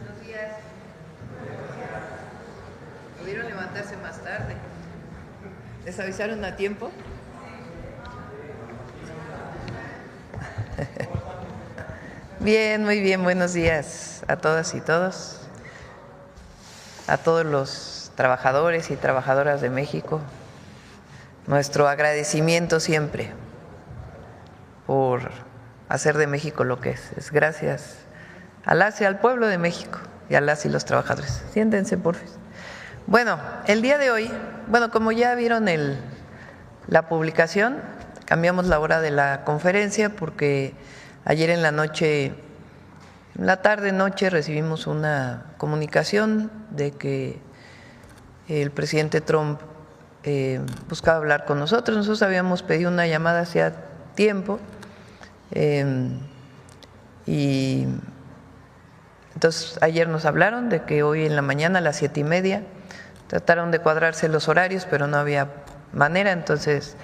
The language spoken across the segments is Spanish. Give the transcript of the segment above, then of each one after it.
Buenos días. ¿Pudieron levantarse más tarde? ¿Les avisaron a tiempo? Bien, muy bien, buenos días a todas y todos, a todos los trabajadores y trabajadoras de México. Nuestro agradecimiento siempre por hacer de México lo que es gracias a las y al pueblo de México y a las y los trabajadores. Siéntense, por favor. Bueno, el día de hoy, como ya vieron la publicación, cambiamos la hora de la conferencia porque ayer en la noche, en la tarde-noche, recibimos una comunicación de que el presidente Trump buscaba hablar con nosotros. Nosotros habíamos pedido una llamada hacía tiempo y entonces ayer nos hablaron de que hoy en la mañana a las 7:30 trataron de cuadrarse los horarios, pero no había manera, entonces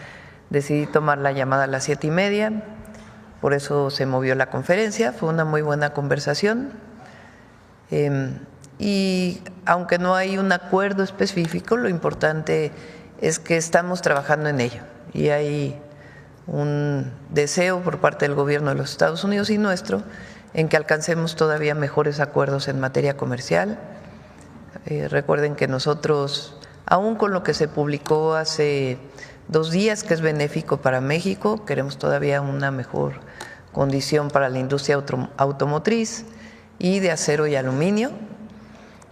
decidí tomar la llamada a las 7:30, por eso se movió la conferencia. Fue una muy buena conversación y aunque no hay un acuerdo específico, lo importante es que estamos trabajando en ello y hay un deseo por parte del gobierno de los Estados Unidos y nuestro en que alcancemos todavía mejores acuerdos en materia comercial. Recuerden que nosotros, aún con lo que se publicó hace 2 días, que es benéfico para México, queremos todavía una mejor condición para la industria automotriz y de acero y aluminio.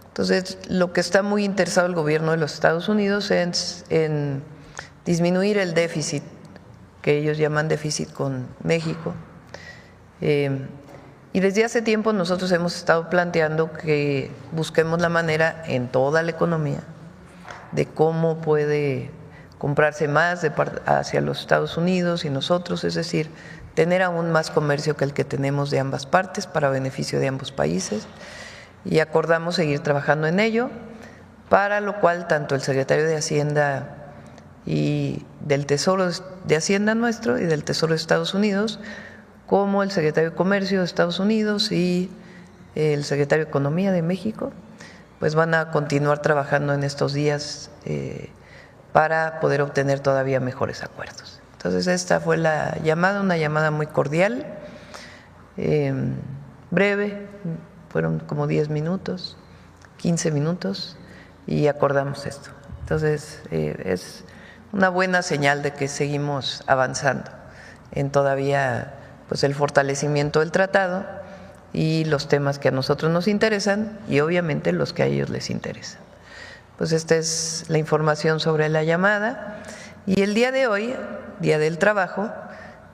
Entonces, lo que está muy interesado el gobierno de los Estados Unidos es en disminuir el déficit, que ellos llaman déficit con México. Y desde hace tiempo nosotros hemos estado planteando que busquemos la manera en toda la economía de cómo puede comprarse más hacia los Estados Unidos y nosotros, es decir, tener aún más comercio que el que tenemos de ambas partes para beneficio de ambos países, y acordamos seguir trabajando en ello, para lo cual tanto el secretario de Hacienda y del Tesoro de Hacienda nuestro y del Tesoro de Estados Unidos, como el secretario de Comercio de Estados Unidos y el secretario de Economía de México, pues van a continuar trabajando en estos días para poder obtener todavía mejores acuerdos. Entonces esta fue la llamada, una llamada muy cordial, breve, fueron como 10 minutos, 15 minutos y acordamos esto. Entonces es una buena señal de que seguimos avanzando en todavía pues el fortalecimiento del tratado y los temas que a nosotros nos interesan y obviamente los que a ellos les interesan. Pues esta es la información sobre la llamada y el día de hoy, Día del Trabajo,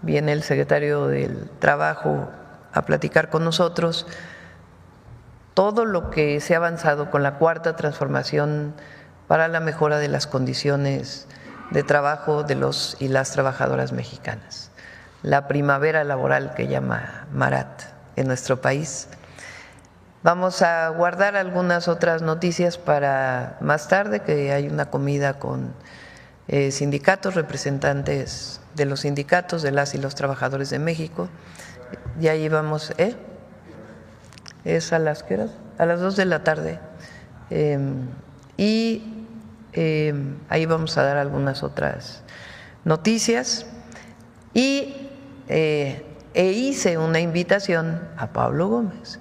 viene el secretario del Trabajo a platicar con nosotros todo lo que se ha avanzado con la cuarta transformación para la mejora de las condiciones de trabajo de los y las trabajadoras mexicanas, la primavera laboral que llama Marat en nuestro país. Vamos a guardar algunas otras noticias para más tarde, que hay una comida con sindicatos, representantes de los sindicatos, de las y los trabajadores de México. Y ahí vamos, ¿es a las qué horas? A las 2 de la tarde. Ahí vamos a dar algunas otras noticias. Y hice una invitación a Pablo Gómez,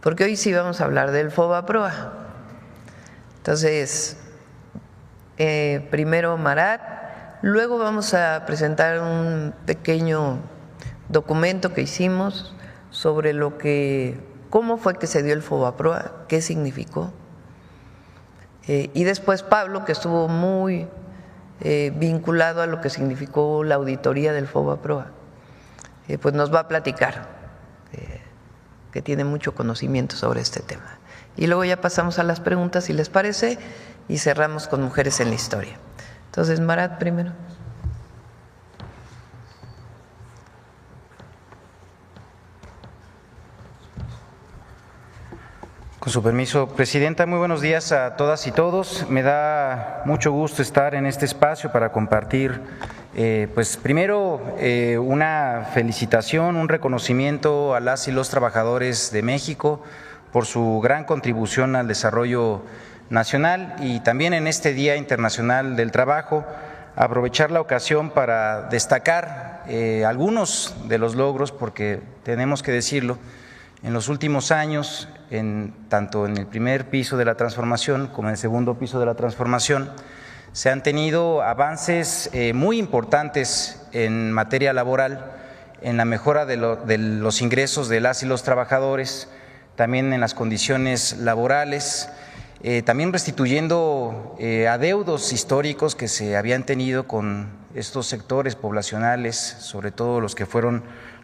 porque hoy sí vamos a hablar del FOBAPROA. Entonces, primero Marat, luego vamos a presentar un pequeño documento que hicimos sobre cómo fue que se dio el FOBAPROA, qué significó. Y después Pablo, que estuvo muy vinculado a lo que significó la auditoría del FOBAPROA, pues nos va a platicar, que tiene mucho conocimiento sobre este tema. Y luego ya pasamos a las preguntas, si les parece, y cerramos con Mujeres en la Historia. Entonces, Marat primero. Con su permiso, Presidenta, muy buenos días a todas y todos. Me da mucho gusto estar en este espacio para compartir, pues primero una felicitación, un reconocimiento a las y los trabajadores de México por su gran contribución al desarrollo nacional y también en este Día Internacional del Trabajo, aprovechar la ocasión para destacar algunos de los logros, porque tenemos que decirlo, en los últimos años, tanto en el primer piso de la transformación como en el segundo piso de la transformación, se han tenido avances muy importantes en materia laboral, en la mejora de los ingresos de las y los trabajadores, también en las condiciones laborales, también restituyendo adeudos históricos que se habían tenido con estos sectores poblacionales, sobre todo los que fueron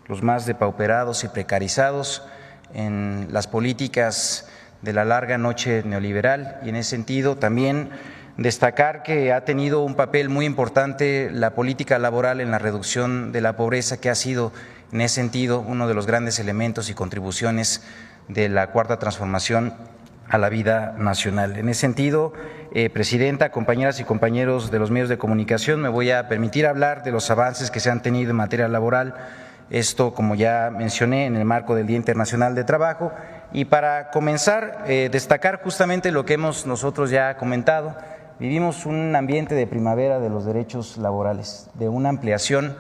los más depauperados y precarizados en las políticas de la larga noche neoliberal, y en ese sentido también destacar que ha tenido un papel muy importante la política laboral en la reducción de la pobreza, que ha sido en ese sentido uno de los grandes elementos y contribuciones de la Cuarta Transformación a la vida nacional. En ese sentido, Presidenta, compañeras y compañeros de los medios de comunicación, me voy a permitir hablar de los avances que se han tenido en materia laboral, esto, como ya mencioné, en el marco del Día Internacional de Trabajo, y para comenzar, destacar justamente lo que hemos nosotros ya comentado. Vivimos un ambiente de primavera de los derechos laborales, de una ampliación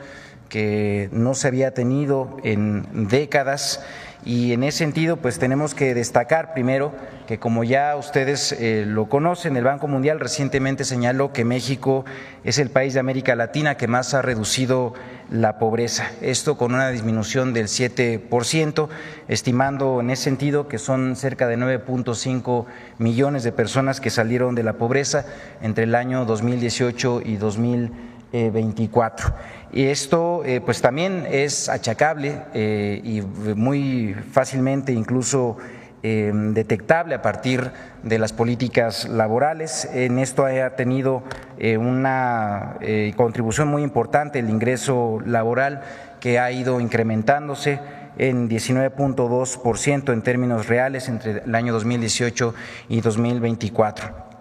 que no se había tenido en décadas, y en ese sentido pues tenemos que destacar primero que, como ya ustedes lo conocen, el Banco Mundial recientemente señaló que México es el país de América Latina que más ha reducido la pobreza, esto con una disminución del 7%, estimando en ese sentido que son cerca de 9.5 millones de personas que salieron de la pobreza entre el año 2018 y 2024. Y esto pues también es achacable y muy fácilmente incluso detectable a partir de las políticas laborales. En esto ha tenido una contribución muy importante el ingreso laboral, que ha ido incrementándose en 19.2% en términos reales entre el año 2018 y 2024.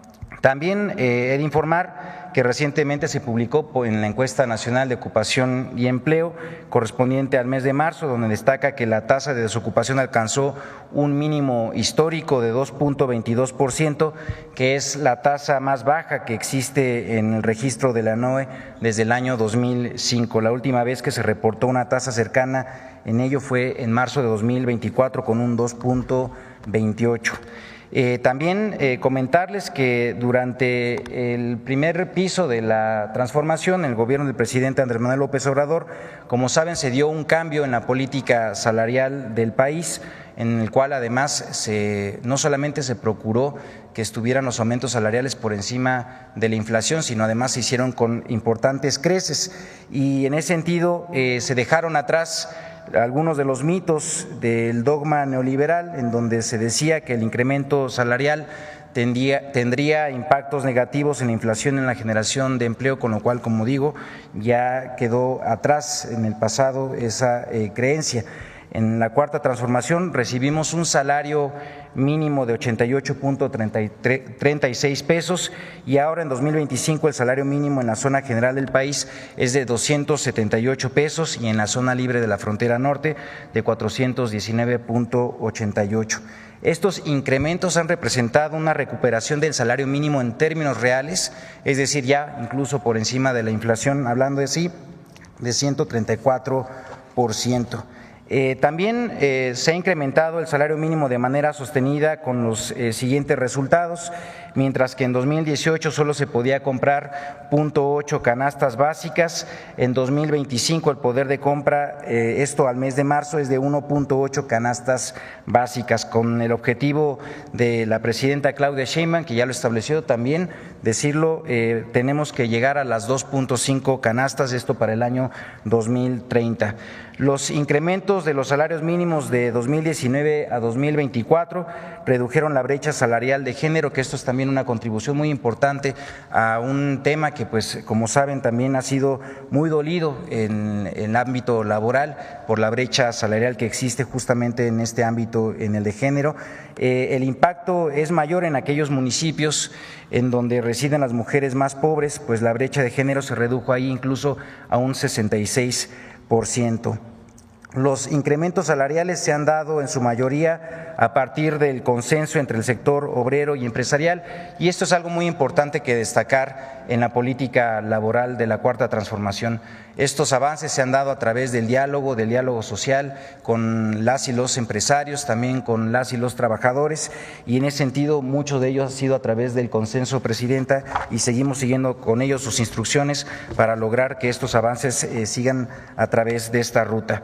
También he de informar que recientemente se publicó en la encuesta nacional de ocupación y empleo correspondiente al mes de marzo, donde destaca que la tasa de desocupación alcanzó un mínimo histórico de 2.22%, que es la tasa más baja que existe en el registro de la NOE desde el año 2005. La última vez que se reportó una tasa cercana en ello fue en marzo de 2024 con un 2.28%. También comentarles que durante el primer piso de la transformación, el gobierno del presidente Andrés Manuel López Obrador, como saben, se dio un cambio en la política salarial del país, en el cual además no solamente se procuró que estuvieran los aumentos salariales por encima de la inflación, sino además se hicieron con importantes creces, y en ese sentido se dejaron atrás algunos de los mitos del dogma neoliberal, en donde se decía que el incremento salarial tendría impactos negativos en la inflación, en la generación de empleo, con lo cual, como digo, ya quedó atrás en el pasado esa creencia. En la Cuarta Transformación recibimos un salario mínimo de 88.36 pesos, y ahora en 2025 el salario mínimo en la zona general del país es de 278 pesos y en la zona libre de la frontera norte de 419.88. Estos incrementos han representado una recuperación del salario mínimo en términos reales, es decir, ya incluso por encima de la inflación, hablando así, de 134%. También se ha incrementado el salario mínimo de manera sostenida con los siguientes resultados. Mientras que en 2018 solo se podía comprar 0.8 canastas básicas, en 2025 el poder de compra, esto al mes de marzo, es de 1.8 canastas básicas, con el objetivo de la presidenta Claudia Sheinbaum, que ya lo estableció también, decirlo, tenemos que llegar a las 2.5 canastas, esto para el año 2030. Los incrementos de los salarios mínimos de 2019 a 2024 redujeron la brecha salarial de género, que esto es también una contribución muy importante a un tema que, pues, como saben, también ha sido muy dolido en el ámbito laboral por la brecha salarial que existe justamente en este ámbito, en el de género. El impacto es mayor en aquellos municipios en donde residen las mujeres más pobres, pues la brecha de género se redujo ahí incluso a un 66%. Los incrementos salariales se han dado en su mayoría a partir del consenso entre el sector obrero y empresarial, y esto es algo muy importante que destacar en la política laboral de la Cuarta Transformación. Estos avances se han dado a través del diálogo social con las y los empresarios, también con las y los trabajadores, y en ese sentido muchos de ellos ha sido a través del consenso, Presidenta, y seguimos siguiendo con ellos sus instrucciones para lograr que estos avances sigan a través de esta ruta.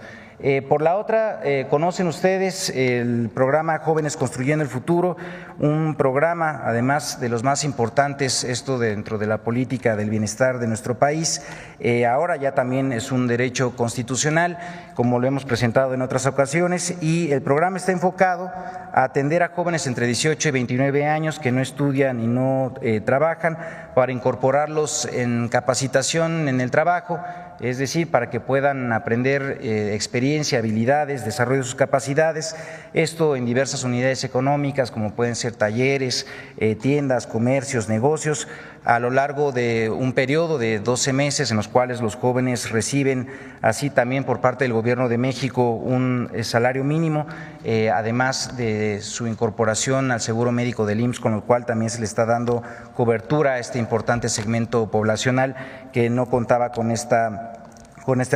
Por la otra, conocen ustedes el programa Jóvenes Construyendo el Futuro, un programa además de los más importantes, esto dentro de la política del bienestar de nuestro país. Ahora ya también es un derecho constitucional, como lo hemos presentado en otras ocasiones, y el programa está enfocado a atender a jóvenes entre 18 y 29 años que no estudian y no trabajan, para incorporarlos en capacitación en el trabajo, es decir, para que puedan aprender experiencia, habilidades, desarrollo de sus capacidades, esto en diversas unidades económicas como pueden ser talleres, tiendas, comercios, negocios, a lo largo de un periodo de 12 meses en los cuales los jóvenes reciben, así también por parte del Gobierno de México, un salario mínimo, además de su incorporación al seguro médico del IMSS, con lo cual también se le está dando cobertura a este importante segmento poblacional que no contaba con este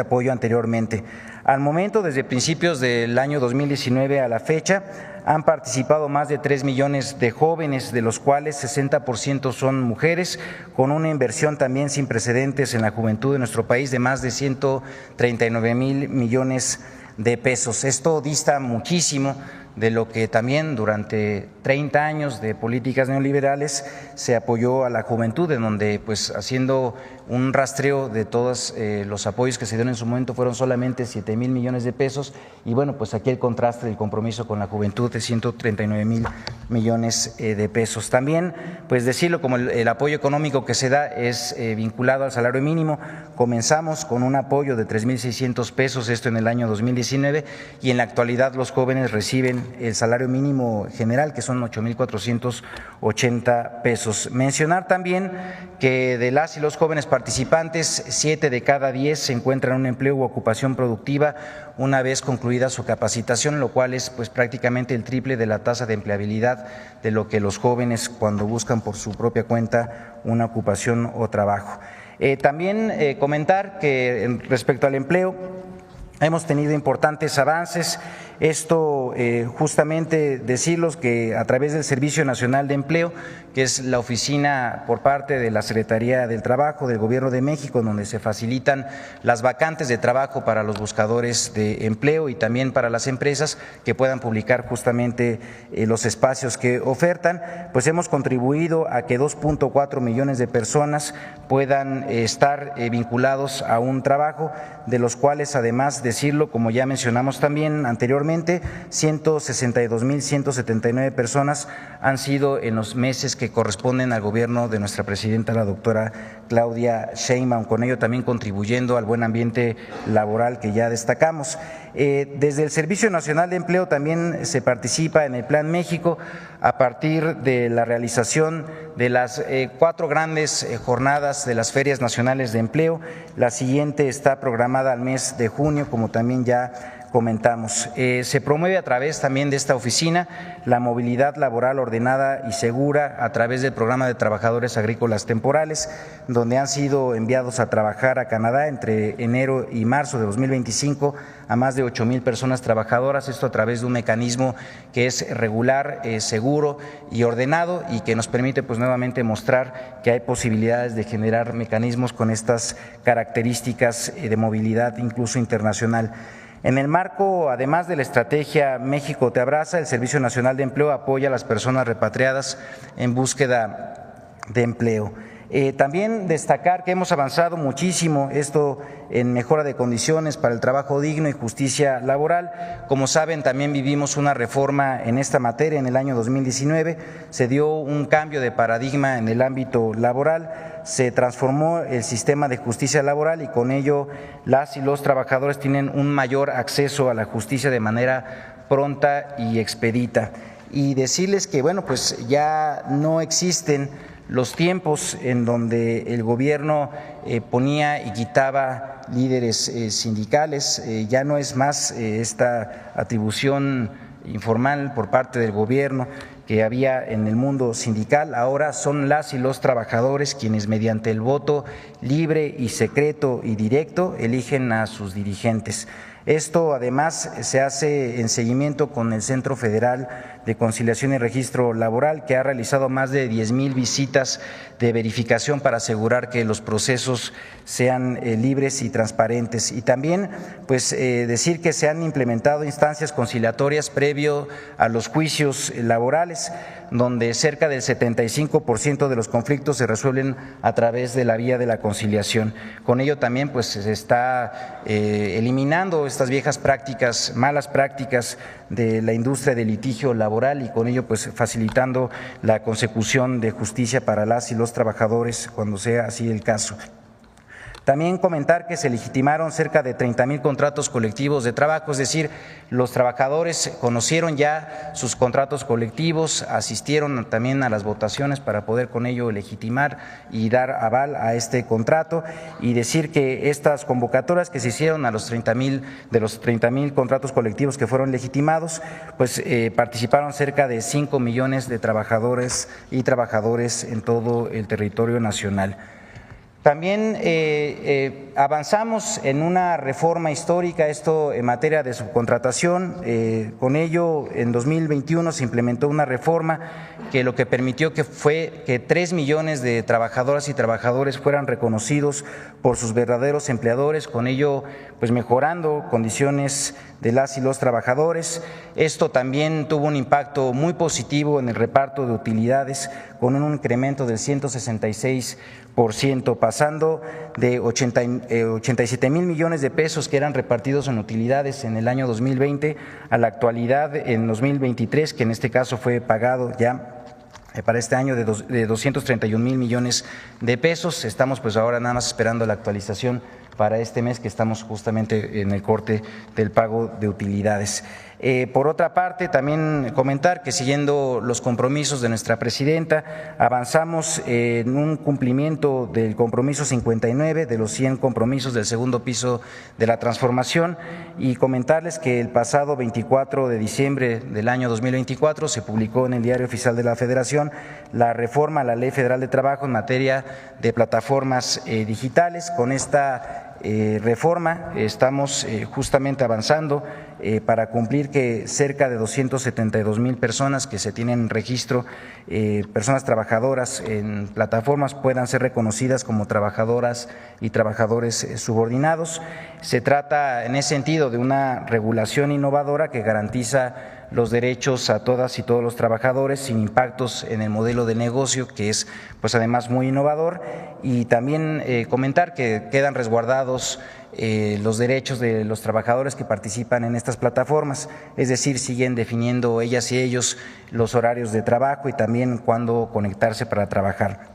apoyo anteriormente. Al momento, desde principios del año 2019 a la fecha, han participado más de 3 millones de jóvenes, de los cuales 60% son mujeres, con una inversión también sin precedentes en la juventud de nuestro país de más de 139,000 millones de pesos. Esto dista muchísimo de lo que también durante 30 años de políticas neoliberales se apoyó a la juventud, en donde pues haciendo un rastreo de todos los apoyos que se dieron en su momento fueron solamente 7,000 millones de pesos, y bueno, pues aquí el contraste del compromiso con la juventud de 139,000 millones de pesos. También pues decirlo, como el apoyo económico que se da es vinculado al salario mínimo. Comenzamos con un apoyo de 3,600 pesos, esto en el año 2019, y en la actualidad los jóvenes reciben el salario mínimo general, que son 8,480 pesos. Mencionar también que de las y los jóvenes participantes, 7 de cada 10 se encuentran en un empleo u ocupación productiva una vez concluida su capacitación, lo cual es pues prácticamente el triple de la tasa de empleabilidad de lo que los jóvenes cuando buscan por su propia cuenta una ocupación o trabajo. También comentar que respecto al empleo hemos tenido importantes avances. Esto justamente decirlos que a través del Servicio Nacional de Empleo, que es la oficina por parte de la Secretaría del Trabajo del Gobierno de México, donde se facilitan las vacantes de trabajo para los buscadores de empleo y también para las empresas que puedan publicar justamente los espacios que ofertan, pues hemos contribuido a que 2,4 millones de personas puedan estar vinculados a un trabajo, de los cuales además decirlo, como ya mencionamos también anteriormente, 162,179 personas han sido en los meses que corresponden al gobierno de nuestra presidenta, la doctora Claudia Sheinbaum, con ello también contribuyendo al buen ambiente laboral que ya destacamos. Desde el Servicio Nacional de Empleo también se participa en el Plan México a partir de la realización de las 4 grandes jornadas de las Ferias Nacionales de Empleo. La siguiente está programada al mes de junio, como también ya comentamos. Se promueve a través también de esta oficina la movilidad laboral ordenada y segura a través del programa de trabajadores agrícolas temporales, donde han sido enviados a trabajar a Canadá entre enero y marzo de 2025 a más de 8,000 personas trabajadoras, esto a través de un mecanismo que es regular, seguro y ordenado, y que nos permite pues nuevamente mostrar que hay posibilidades de generar mecanismos con estas características de movilidad incluso internacional. En el marco, además de la estrategia México te abraza, el Servicio Nacional de Empleo apoya a las personas repatriadas en búsqueda de empleo. También destacar que hemos avanzado muchísimo esto en mejora de condiciones para el trabajo digno y justicia laboral. Como saben, también vivimos una reforma en esta materia en el año 2019, se dio un cambio de paradigma en el ámbito laboral, se transformó el sistema de justicia laboral y con ello las y los trabajadores tienen un mayor acceso a la justicia de manera pronta y expedita. Y decirles que bueno, pues ya no existen los tiempos en donde el gobierno ponía y quitaba líderes sindicales. Ya no es más esta atribución informal por parte del gobierno que había en el mundo sindical. Ahora son las y los trabajadores quienes, mediante el voto libre y secreto y directo, eligen a sus dirigentes. Esto además se hace en seguimiento con el Centro Federal de Conciliación y Registro Laboral, que ha realizado más de 10,000 visitas de verificación para asegurar que los procesos sean libres y transparentes. Y también pues decir que se han implementado instancias conciliatorias previo a los juicios laborales, donde cerca del 75% de los conflictos se resuelven a través de la vía de la conciliación. Con ello también pues se está eliminando estas viejas prácticas, malas prácticas de la industria del litigio laboral, y con ello pues facilitando la consecución de justicia para las y los trabajadores cuando sea así el caso. También comentar que se legitimaron cerca de 30,000 contratos colectivos de trabajo, es decir, los trabajadores conocieron ya sus contratos colectivos, asistieron también a las votaciones para poder con ello legitimar y dar aval a este contrato, y decir que estas convocatorias que se hicieron a los 30,000 de los 30,000 contratos colectivos que fueron legitimados, pues participaron cerca de 5 millones de trabajadores y trabajadores en todo el territorio nacional. También avanzamos en una reforma histórica, esto en materia de subcontratación. Con ello, en 2021 se implementó una reforma que lo que permitió fue que 3 millones de trabajadoras y trabajadores fueran reconocidos por sus verdaderos empleadores, con ello pues mejorando condiciones de las y los trabajadores. Esto también tuvo un impacto muy positivo en el reparto de utilidades, con un incremento del 166%, pasando de 87,000 millones de pesos que eran repartidos en utilidades en el año 2020 a la actualidad en 2023, que en este caso fue pagado ya para este año de 231,000 millones de pesos. Estamos pues ahora nada más esperando la actualización para este mes, que estamos justamente en el corte del pago de utilidades. Por otra parte, también comentar que, siguiendo los compromisos de nuestra presidenta, avanzamos en un cumplimiento del compromiso 59 de los 100 compromisos del segundo piso de la transformación, y comentarles que el pasado 24 de diciembre del año 2024 se publicó en el Diario Oficial de la Federación la reforma a la Ley Federal de Trabajo en materia de plataformas digitales. Con esta reforma estamos justamente avanzando para cumplir que cerca de 272,000 personas que se tienen en registro, personas trabajadoras en plataformas, puedan ser reconocidas como trabajadoras y trabajadores subordinados. Se trata en ese sentido de una regulación innovadora que garantiza los derechos a todas y todos los trabajadores sin impactos en el modelo de negocio, que es pues además muy innovador. Y también comentar que quedan resguardados los derechos de los trabajadores que participan en estas plataformas, es decir, siguen definiendo ellas y ellos los horarios de trabajo y también cuándo conectarse para trabajar.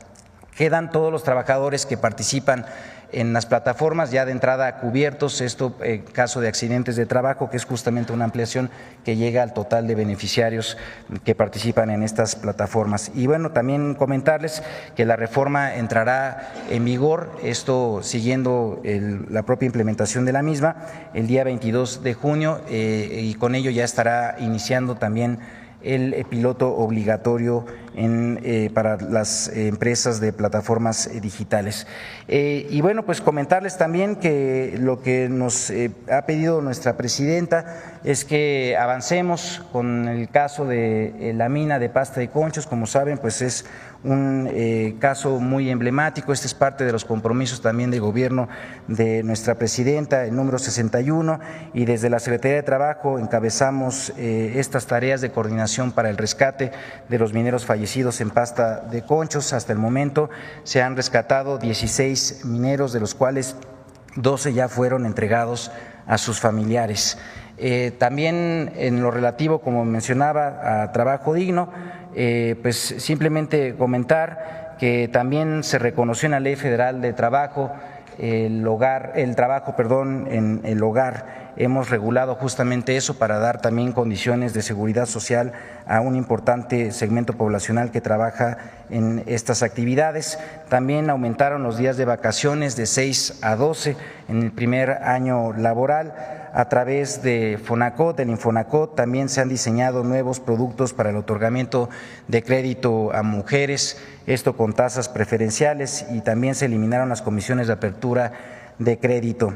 Quedan todos los trabajadores que participan en las plataformas ya de entrada cubiertos, esto en caso de accidentes de trabajo, que es justamente una ampliación que llega al total de beneficiarios que participan en estas plataformas. Y bueno, también comentarles que la reforma entrará en vigor, esto siguiendo la propia implementación de la misma, el día 22 de junio, y con ello ya estará iniciando también el piloto obligatorio para las empresas de plataformas digitales. Y bueno, pues comentarles también que lo que nos ha pedido nuestra presidenta es que avancemos con el caso de la mina de Pasta de Conchos. Como saben, pues es un caso muy emblemático. Este es parte de los compromisos también de gobierno de nuestra presidenta, el número 61, y desde la Secretaría de Trabajo encabezamos estas tareas de coordinación para el rescate de los mineros fallecidos en Pasta de Conchos. Hasta el momento se han rescatado 16 mineros, de los cuales 12 ya fueron entregados a sus familiares. También en lo relativo, como mencionaba, a trabajo digno, pues simplemente comentar que también se reconoció en la Ley Federal de Trabajo el trabajo en el hogar hemos regulado justamente eso para dar también condiciones de seguridad social a un importante segmento poblacional que trabaja en estas actividades. También aumentaron los días de vacaciones de 6 a 12 en el primer año laboral. A través de Fonacot, del Infonacot, también se han diseñado nuevos productos para el otorgamiento de crédito a mujeres, esto con tasas preferenciales, y también se eliminaron las comisiones de apertura de crédito.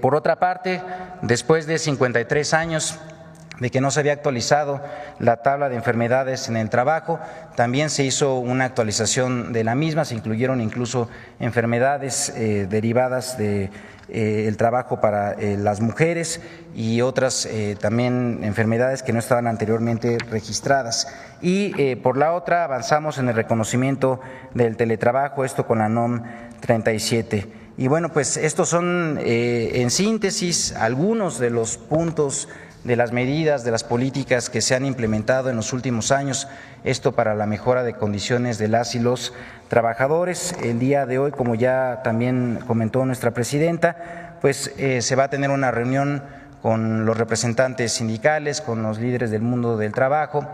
Por otra parte, después de 53 años de que no se había actualizado la tabla de enfermedades en el trabajo, también se hizo una actualización de la misma, se incluyeron incluso enfermedades derivadas de el trabajo para las mujeres y otras también enfermedades que no estaban anteriormente registradas. Y por la otra avanzamos en el reconocimiento del teletrabajo, esto con la NOM 37. Y bueno, pues estos son en síntesis algunos de los puntos de las medidas, de las políticas que se han implementado en los últimos años, esto para la mejora de condiciones de las y los trabajadores. El día de hoy, como ya también comentó nuestra presidenta, pues se va a tener una reunión con los representantes sindicales, con los líderes del mundo del trabajo,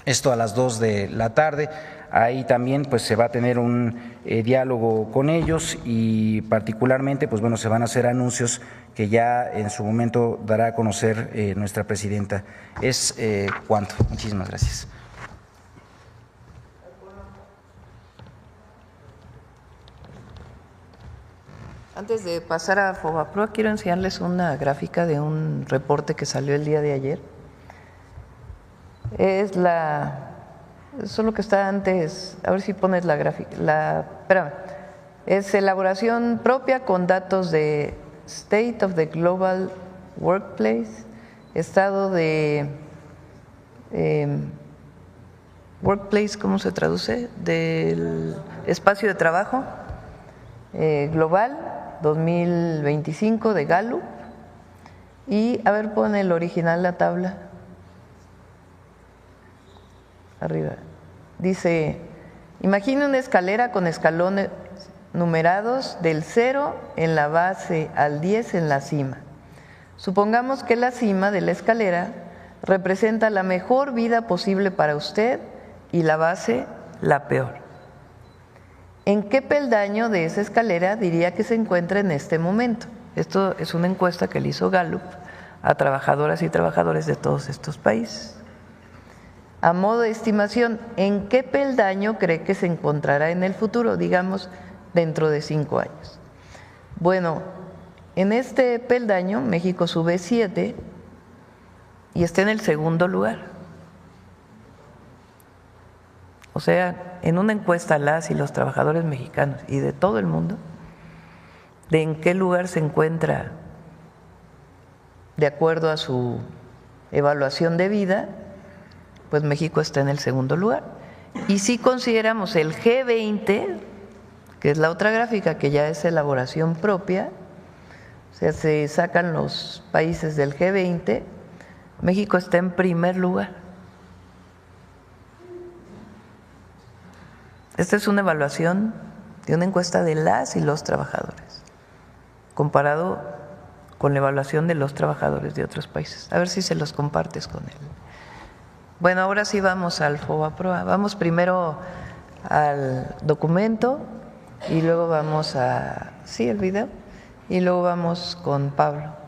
esto a las 2 de la tarde. Ahí también pues se va a tener un diálogo con ellos y particularmente pues bueno, se van a hacer anuncios que ya en su momento dará a conocer nuestra presidenta. Es cuanto. Muchísimas gracias. Antes de pasar a FOBAPROA, quiero enseñarles una gráfica de un reporte que salió el día de ayer. Eso es lo que está antes, a ver si pones la gráfica, espérame, es elaboración propia con datos de State of the Global Workplace, estado de Workplace, ¿cómo se traduce? Del espacio de trabajo global 2025 de Gallup. Y a ver, pon el original la tabla. Arriba. Dice, imagina una escalera con escalones numerados del 0 en la base al 10 en la cima. Supongamos que la cima de la escalera representa la mejor vida posible para usted y la base la peor. ¿En qué peldaño de esa escalera diría que se encuentra en este momento? Esto es una encuesta que le hizo Gallup a trabajadoras y trabajadores de todos estos países. A modo de estimación, ¿en qué peldaño cree que se encontrará en el futuro? Digamos, dentro de 5 años. Bueno, en este peldaño México sube 7 y está en el segundo lugar. O sea, en una encuesta a las y los trabajadores mexicanos y de todo el mundo, de en qué lugar se encuentra de acuerdo a su evaluación de vida, pues México está en el segundo lugar. Y si consideramos el G20, que es la otra gráfica que ya es elaboración propia, o sea, se sacan los países del G20, México está en primer lugar. Esta es una evaluación de una encuesta de las y los trabajadores, comparado con la evaluación de los trabajadores de otros países. A ver si se los compartes con él. Bueno, ahora sí vamos al FOBAPROA. Vamos primero al documento y luego vamos a, sí, el video, y luego vamos con Pablo.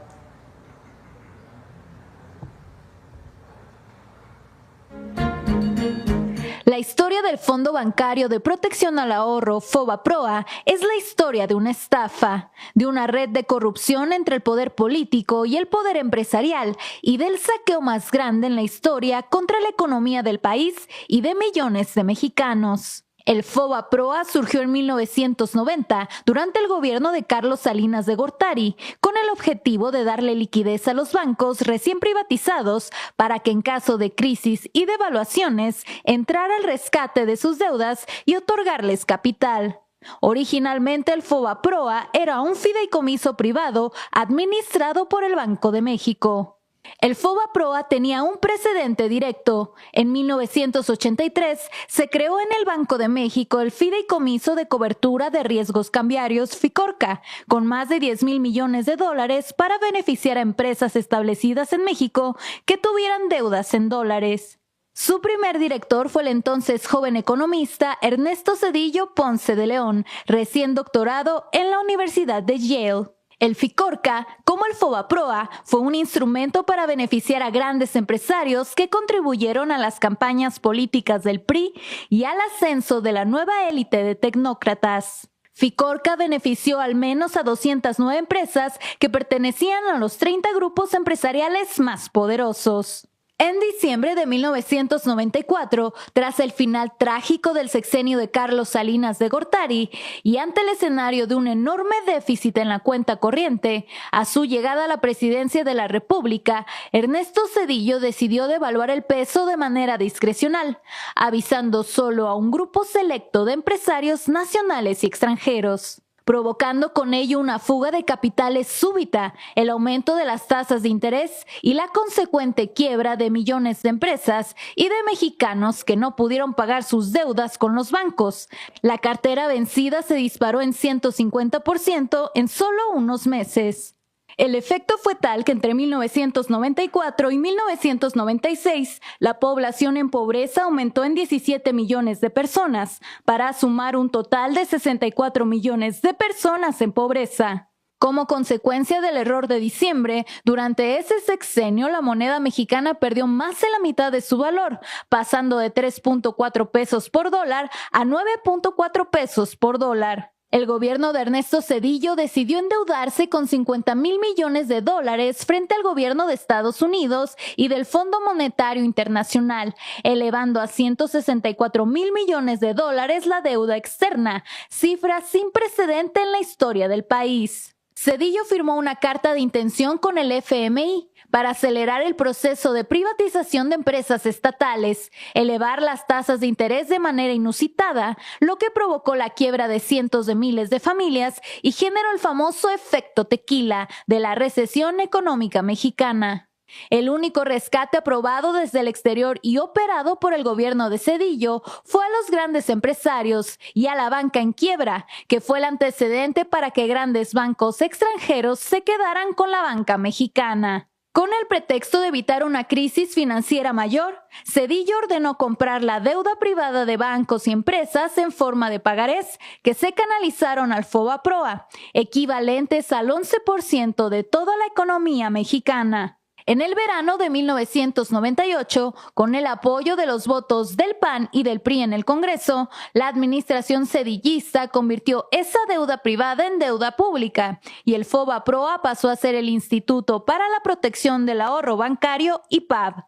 La historia del Fondo Bancario de Protección al Ahorro, FOBAPROA, es la historia de una estafa, de una red de corrupción entre el poder político y el poder empresarial y del saqueo más grande en la historia contra la economía del país y de millones de mexicanos. El FOBAPROA surgió en 1990 durante el gobierno de Carlos Salinas de Gortari, con el objetivo de darle liquidez a los bancos recién privatizados para que en caso de crisis y devaluaciones entrara al rescate de sus deudas y otorgarles capital. Originalmente el FOBAPROA era un fideicomiso privado administrado por el Banco de México. El FOBAPROA tenía un precedente directo. En 1983 se creó en el Banco de México el Fideicomiso de Cobertura de Riesgos Cambiarios FICORCA, con más de 10,000 millones de dólares para beneficiar a empresas establecidas en México que tuvieran deudas en dólares. Su primer director fue el entonces joven economista Ernesto Zedillo Ponce de León, recién doctorado en la Universidad de Yale. El FICORCA, como el FOBAPROA, fue un instrumento para beneficiar a grandes empresarios que contribuyeron a las campañas políticas del PRI y al ascenso de la nueva élite de tecnócratas. FICORCA benefició al menos a 209 empresas que pertenecían a los 30 grupos empresariales más poderosos. En diciembre de 1994, tras el final trágico del sexenio de Carlos Salinas de Gortari y ante el escenario de un enorme déficit en la cuenta corriente, a su llegada a la presidencia de la República, Ernesto Zedillo decidió devaluar el peso de manera discrecional, avisando solo a un grupo selecto de empresarios nacionales y extranjeros, provocando con ello una fuga de capitales súbita, el aumento de las tasas de interés y la consecuente quiebra de millones de empresas y de mexicanos que no pudieron pagar sus deudas con los bancos. La cartera vencida se disparó en 150% en solo unos meses. El efecto fue tal que entre 1994 y 1996 la población en pobreza aumentó en 17 millones de personas, para sumar un total de 64 millones de personas en pobreza. Como consecuencia del error de diciembre, durante ese sexenio la moneda mexicana perdió más de la mitad de su valor, pasando de 3.4 pesos por dólar a 9.4 pesos por dólar. El gobierno de Ernesto Zedillo decidió endeudarse con 50,000 millones de dólares frente al gobierno de Estados Unidos y del Fondo Monetario Internacional, elevando a 164,000 millones de dólares la deuda externa, cifra sin precedente en la historia del país. Zedillo firmó una carta de intención con el FMI para acelerar el proceso de privatización de empresas estatales, elevar las tasas de interés de manera inusitada, lo que provocó la quiebra de cientos de miles de familias y generó el famoso efecto tequila de la recesión económica mexicana. El único rescate aprobado desde el exterior y operado por el gobierno de Zedillo fue a los grandes empresarios y a la banca en quiebra, que fue el antecedente para que grandes bancos extranjeros se quedaran con la banca mexicana. Con el pretexto de evitar una crisis financiera mayor, Zedillo ordenó comprar la deuda privada de bancos y empresas en forma de pagarés que se canalizaron al FOBAPROA, equivalentes al 11% de toda la economía mexicana. En el verano de 1998, con el apoyo de los votos del PAN y del PRI en el Congreso, la administración zedillista convirtió esa deuda privada en deuda pública y el FOBAPROA pasó a ser el Instituto para la Protección del Ahorro Bancario, IPAB.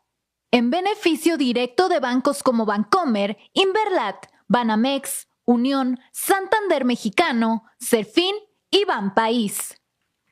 En beneficio directo de bancos como Bancomer, Inverlat, Banamex, Unión, Santander Mexicano, Serfín y Banpaís.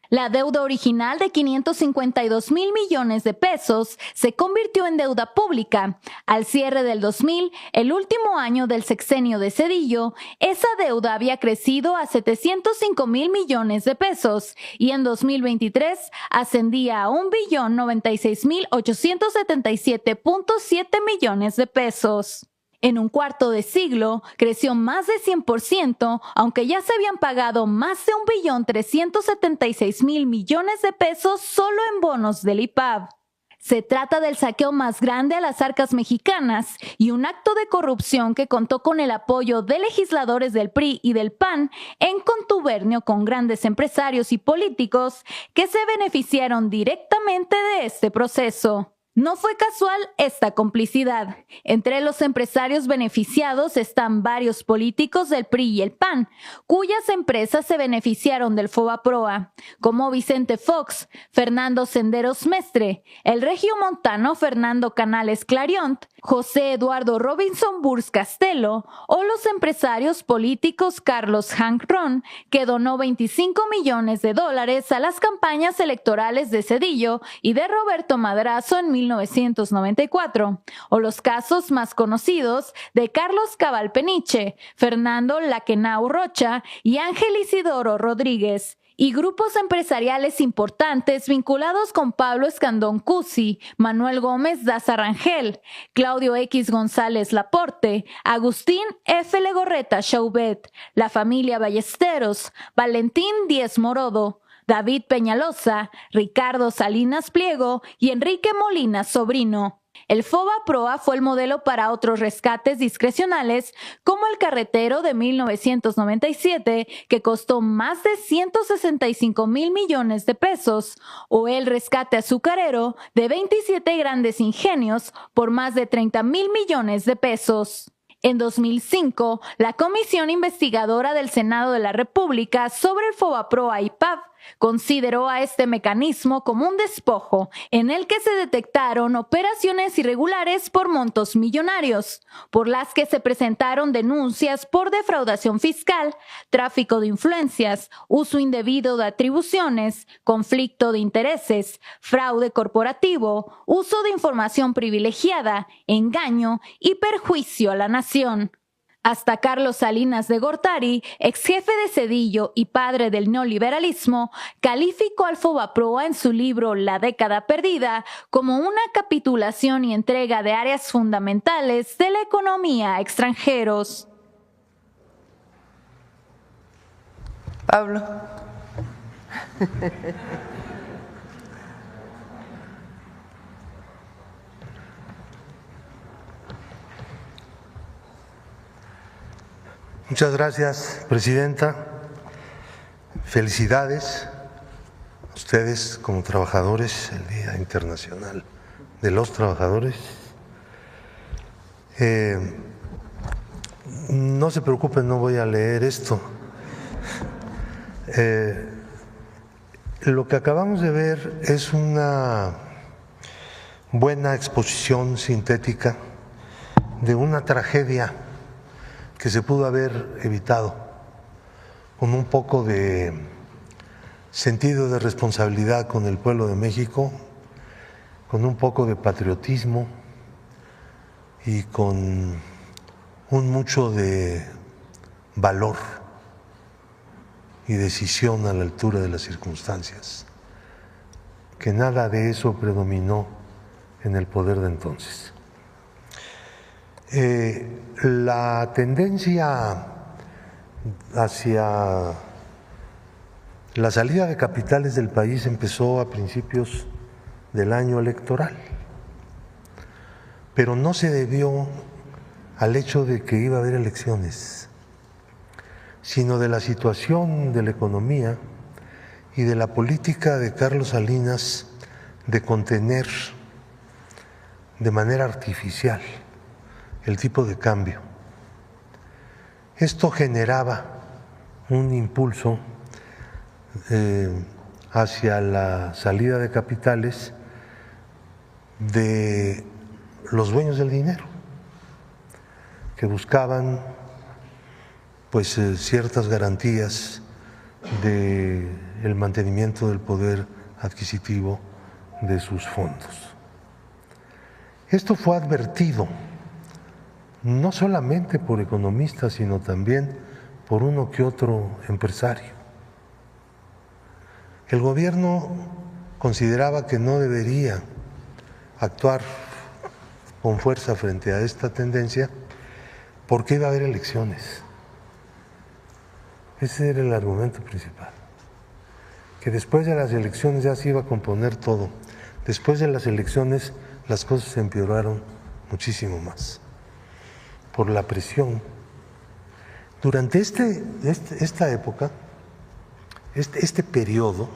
La deuda original de 552,000 millones de pesos se convirtió en deuda pública. Al cierre del 2000, el último año del sexenio de Zedillo, esa deuda había crecido a 705,000 millones de pesos y en 2023 ascendía a 1,096,877.7 millones de pesos. En un cuarto de siglo, creció más de 100%, aunque ya se habían pagado más de 1,376,000 millones de pesos solo en bonos del IPAB. Se trata del saqueo más grande a las arcas mexicanas y un acto de corrupción que contó con el apoyo de legisladores del PRI y del PAN en contubernio con grandes empresarios y políticos que se beneficiaron directamente de este proceso. No fue casual esta complicidad. Entre los empresarios beneficiados están varios políticos del PRI y el PAN, cuyas empresas se beneficiaron del FOBAPROA, como Vicente Fox, Fernando Senderos Mestre, el regiomontano Fernando Canales Clariont, José Eduardo Robinson Burs Castelo o los empresarios políticos Carlos Hank Ron, que donó 25 millones de dólares a las campañas electorales de Zedillo y de Roberto Madrazo en 1994, o los casos más conocidos de Carlos Cabal Peniche, Fernando Laquenau Rocha y Ángel Isidoro Rodríguez, y grupos empresariales importantes vinculados con Pablo Escandón Cusi, Manuel Gómez Daza Rangel, Claudio X González Laporte, Agustín F. Legorreta Chaubet, la familia Ballesteros, Valentín Díez Morodo, David Peñalosa, Ricardo Salinas Pliego y Enrique Molina Sobrino. El FOBAPROA fue el modelo para otros rescates discrecionales, como el carretero de 1997, que costó más de 165,000 millones de pesos, o el rescate azucarero de 27 grandes ingenios por más de 30,000 millones de pesos. En 2005, la Comisión Investigadora del Senado de la República sobre el FOBAPROA-IPAB consideró a este mecanismo como un despojo en el que se detectaron operaciones irregulares por montos millonarios, por las que se presentaron denuncias por defraudación fiscal, tráfico de influencias, uso indebido de atribuciones, conflicto de intereses, fraude corporativo, uso de información privilegiada, engaño y perjuicio a la nación. Hasta Carlos Salinas de Gortari, ex jefe de Cedillo y padre del neoliberalismo, calificó al FOBAPROA en su libro La década perdida como una capitulación y entrega de áreas fundamentales de la economía a extranjeros. Pablo. Muchas gracias, Presidenta. Felicidades a ustedes como trabajadores, el Día Internacional de los Trabajadores. No se preocupen, no voy a leer esto. Lo que acabamos de ver es una buena exposición sintética de una tragedia que se pudo haber evitado con un poco de sentido de responsabilidad con el pueblo de México, con un poco de patriotismo y con un mucho de valor y decisión a la altura de las circunstancias, que nada de eso predominó en el poder de entonces. La tendencia hacia la salida de capitales del país empezó a principios del año electoral, pero no se debió al hecho de que iba a haber elecciones, sino de la situación de la economía y de la política de Carlos Salinas de contener de manera artificial el tipo de cambio. Esto generaba un impulso hacia la salida de capitales de los dueños del dinero, que buscaban pues ciertas garantías del mantenimiento del poder adquisitivo de sus fondos. Esto fue advertido no solamente por economistas, sino también por uno que otro empresario. El gobierno consideraba que no debería actuar con fuerza frente a esta tendencia porque iba a haber elecciones. Ese era el argumento principal, que después de las elecciones ya se iba a componer todo. Después de las elecciones las cosas se empeoraron muchísimo más por la presión. Durante esta época, este periodo,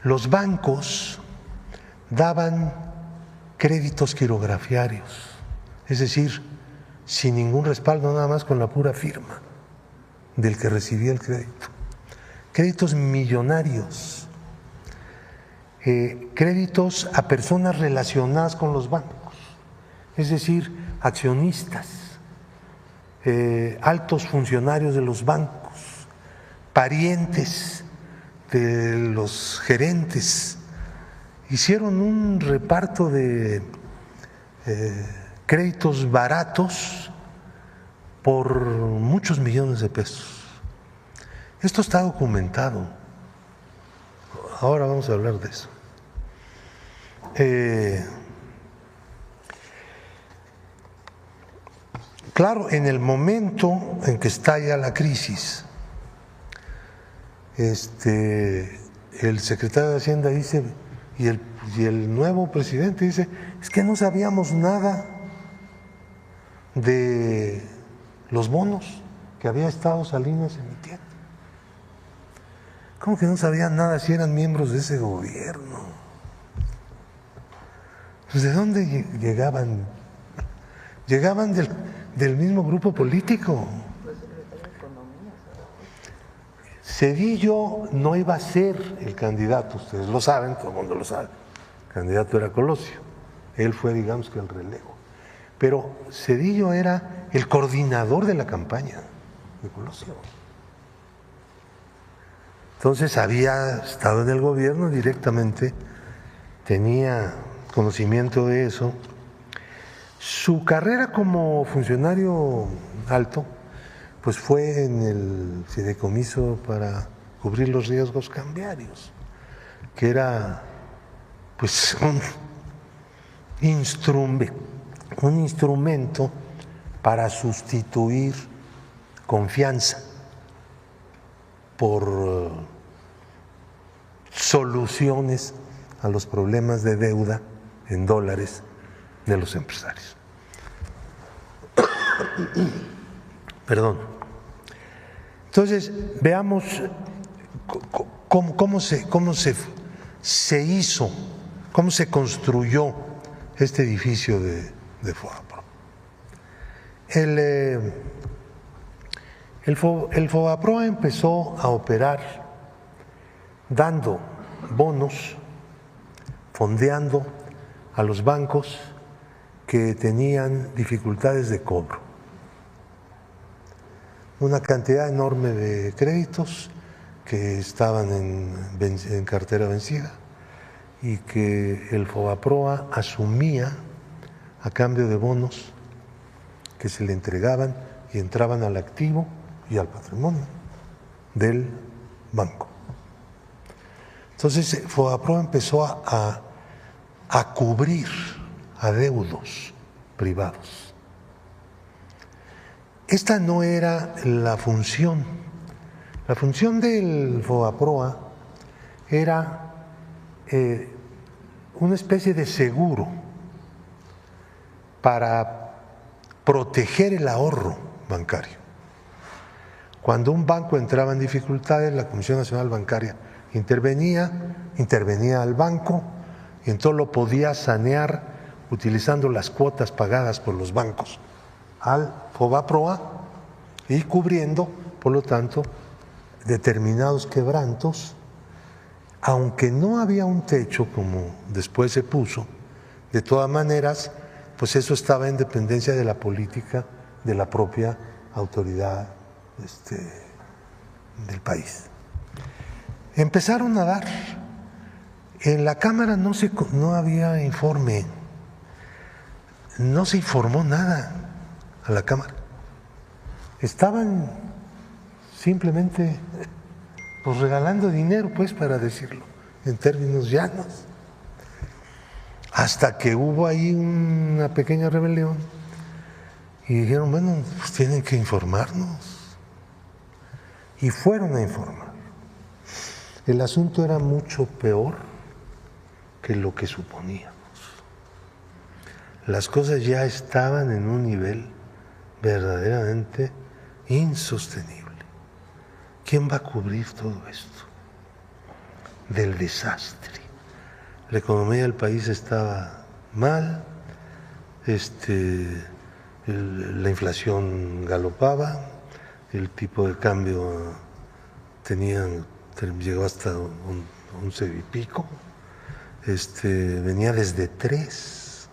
los bancos daban créditos quirografiarios, es decir, sin ningún respaldo, nada más con la pura firma del que recibía el crédito. Créditos millonarios, créditos a personas relacionadas con los bancos, es decir, accionistas, altos funcionarios de los bancos, parientes de los gerentes. Hicieron un reparto de créditos baratos por muchos millones de pesos. Esto está documentado. ahora vamos a hablar de eso. Claro, en el momento en que estalla la crisis, el secretario de Hacienda dice, y el nuevo presidente dice, es que no sabíamos nada de los bonos que había estado Salinas emitiendo. ¿Cómo que no sabían nada si eran miembros de ese gobierno? Pues ¿de dónde llegaban? Llegaban del mismo grupo político. Zedillo no iba a ser el candidato, ustedes lo saben, todo el mundo lo sabe. El candidato era Colosio, él fue, digamos que el relevo. Pero Zedillo era el coordinador de la campaña de Colosio. Entonces había estado en el gobierno directamente, tenía conocimiento de eso. Su carrera como funcionario alto pues fue en el fideicomiso para cubrir los riesgos cambiarios, que era pues un instrumento para sustituir confianza por soluciones a los problemas de deuda en dólares de los empresarios. Perdón. Entonces, veamos cómo se hizo, cómo se construyó este edificio de FOBAPROA. El FOBAPROA empezó a operar dando bonos, fondeando a los bancos que tenían dificultades de cobro. Una cantidad enorme de créditos que estaban en cartera vencida y que el FOBAPROA asumía a cambio de bonos que se le entregaban y entraban al activo y al patrimonio del banco. Entonces FOBAPROA empezó a cubrir adeudos privados. Esta no era la función. La función del FOBAPROA era una especie de seguro para proteger el ahorro bancario. Cuando un banco entraba en dificultades, la Comisión Nacional Bancaria intervenía al banco y entonces lo podía sanear utilizando las cuotas pagadas por los bancos al FOBAPROA y cubriendo, por lo tanto, determinados quebrantos, aunque no había un techo como después se puso, de todas maneras, pues eso estaba en dependencia de la política de la propia autoridad del país. Empezaron a dar, en la Cámara no había informe, no se informó nada a la Cámara. Estaban simplemente pues regalando dinero, pues, para decirlo en términos llanos. Hasta que hubo ahí una pequeña rebelión y dijeron, bueno, pues tienen que informarnos. Y fueron a informar. El asunto era mucho peor que lo que suponíamos. Las cosas ya estaban en un nivel verdaderamente insostenible. ¿Quién va a cubrir todo esto? Del desastre. La economía del país estaba mal, la inflación galopaba, el tipo de cambio llegó hasta 11 y pico, venía desde 3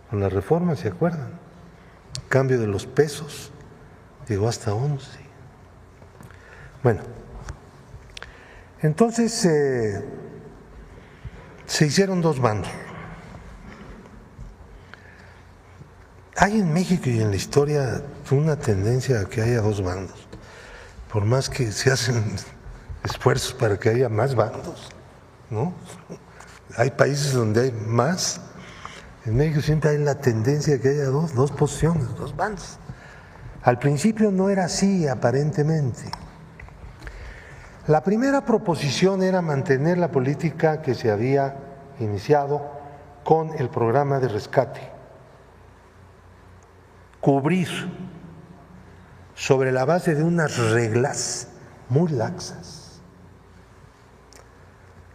con la reforma, ¿se acuerdan? El cambio de los pesos llegó hasta 11. Bueno, entonces se hicieron dos bandos. Hay en México y en la historia una tendencia a que haya dos bandos, por más que se hacen esfuerzos para que haya más bandos, ¿no? Hay países donde hay más. En México siempre hay la tendencia de que haya dos posiciones, dos bandos. Al principio no era así, aparentemente. La primera proposición era mantener la política que se había iniciado con el programa de rescate, cubrir sobre la base de unas reglas muy laxas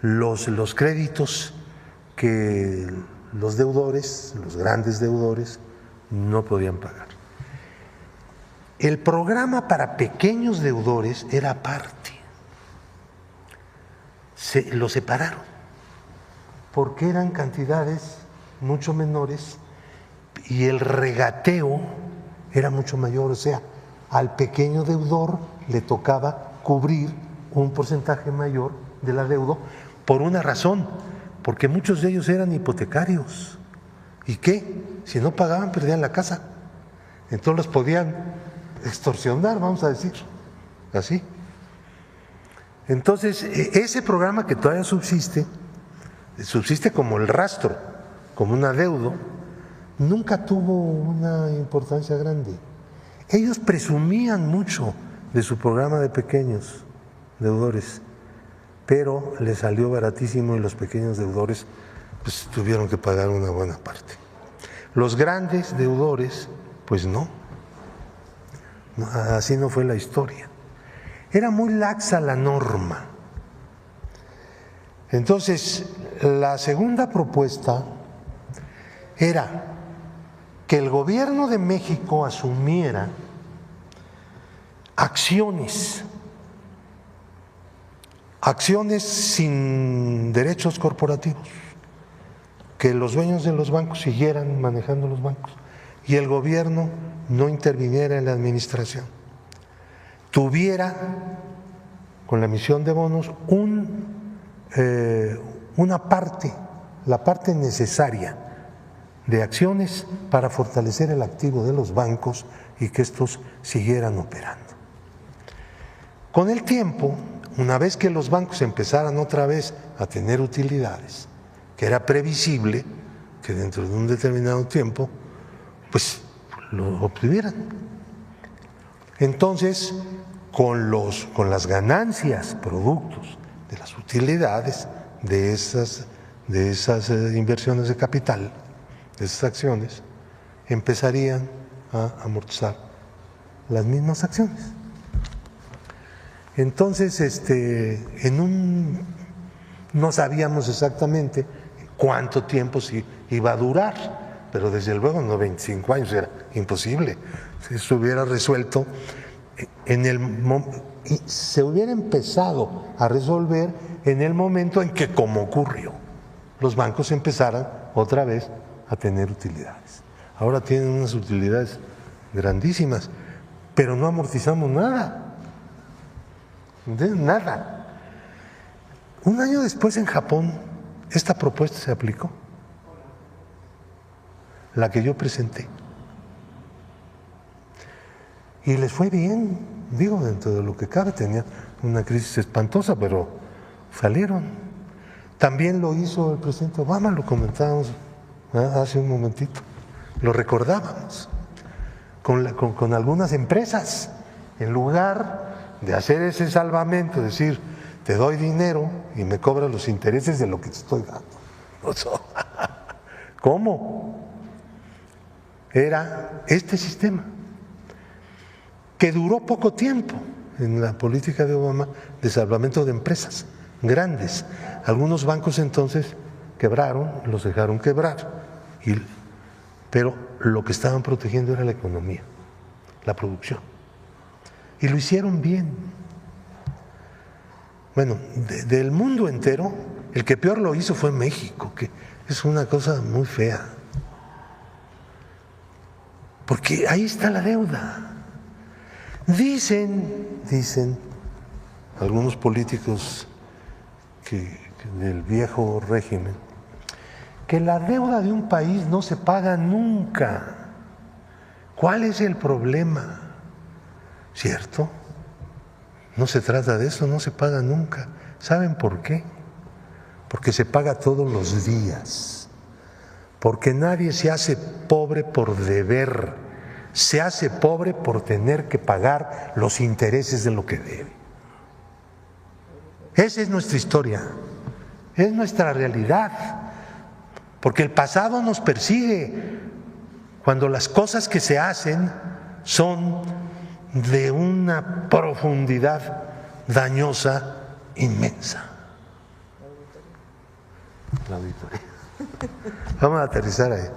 los créditos que los deudores, los grandes deudores, no podían pagar. El programa para pequeños deudores era aparte. Lo separaron porque eran cantidades mucho menores y el regateo era mucho mayor, o sea, al pequeño deudor le tocaba cubrir un porcentaje mayor del adeudo por una razón, porque muchos de ellos eran hipotecarios. ¿Y qué? Si no pagaban perdían la casa, entonces los podían extorsionar, vamos a decir, así. Entonces, ese programa que todavía subsiste como el rastro, como un adeudo, nunca tuvo una importancia grande. Ellos presumían mucho de su programa de pequeños deudores, pero les salió baratísimo y los pequeños deudores pues tuvieron que pagar una buena parte. Los grandes deudores, pues no, así no fue la historia. Era muy laxa la norma. Entonces, la segunda propuesta era que el gobierno de México asumiera acciones sin derechos corporativos, que los dueños de los bancos siguieran manejando los bancos y el gobierno no interviniera en la administración. Tuviera, con la emisión de bonos, una parte, la parte necesaria de acciones para fortalecer el activo de los bancos y que estos siguieran operando. Con el tiempo, una vez que los bancos empezaran otra vez a tener utilidades, que era previsible que dentro de un determinado tiempo, pues lo obtuvieran. Entonces, con las ganancias, productos de las utilidades de esas inversiones de capital, de esas acciones, empezarían a amortizar las mismas acciones. Entonces, no sabíamos exactamente cuánto tiempo iba a durar, pero desde luego no 25 años, era imposible. Si se hubiera resuelto y se hubiera empezado a resolver en el momento en que, como ocurrió, los bancos empezaran otra vez a tener utilidades. Ahora tienen unas utilidades grandísimas, pero no amortizamos nada. Nada. Un año después en Japón, esta propuesta se aplicó, la que yo presenté. Y les fue bien, digo, dentro de lo que cabe, tenía una crisis espantosa, pero salieron. También lo hizo el presidente Obama, lo comentábamos hace un momentito, lo recordábamos, con algunas empresas, en lugar de hacer ese salvamento, decir, te doy dinero y me cobras los intereses de lo que te estoy dando. ¿Cómo? Era este sistema, que duró poco tiempo en la política de Obama de salvamento de empresas grandes. Algunos bancos entonces quebraron, los dejaron quebrar, pero lo que estaban protegiendo era la economía, la producción. Y lo hicieron bien. Bueno, del mundo entero, el que peor lo hizo fue México, que es una cosa muy fea. Porque ahí está la deuda. Dicen algunos políticos del viejo régimen, que la deuda de un país no se paga nunca. ¿Cuál es el problema? ¿Cierto? No se trata de eso, no se paga nunca. ¿Saben por qué? Porque se paga todos los días. Porque nadie se hace pobre por deber, se hace pobre por tener que pagar los intereses de lo que debe. Esa es nuestra historia, es nuestra realidad. Porque el pasado nos persigue cuando las cosas que se hacen son de una profundidad dañosa inmensa. La auditoría. Vamos a aterrizar ahí.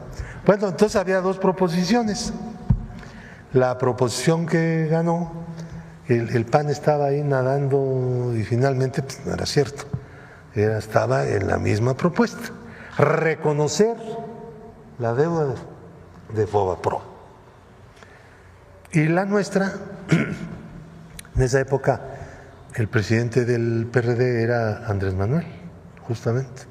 Bueno, entonces había dos proposiciones. La proposición que ganó, el PAN estaba ahí nadando y finalmente pues, no era cierto. Estaba en la misma propuesta. Reconocer la deuda de FOBAPROA. Y la nuestra, en esa época, el presidente del PRD era Andrés Manuel, justamente.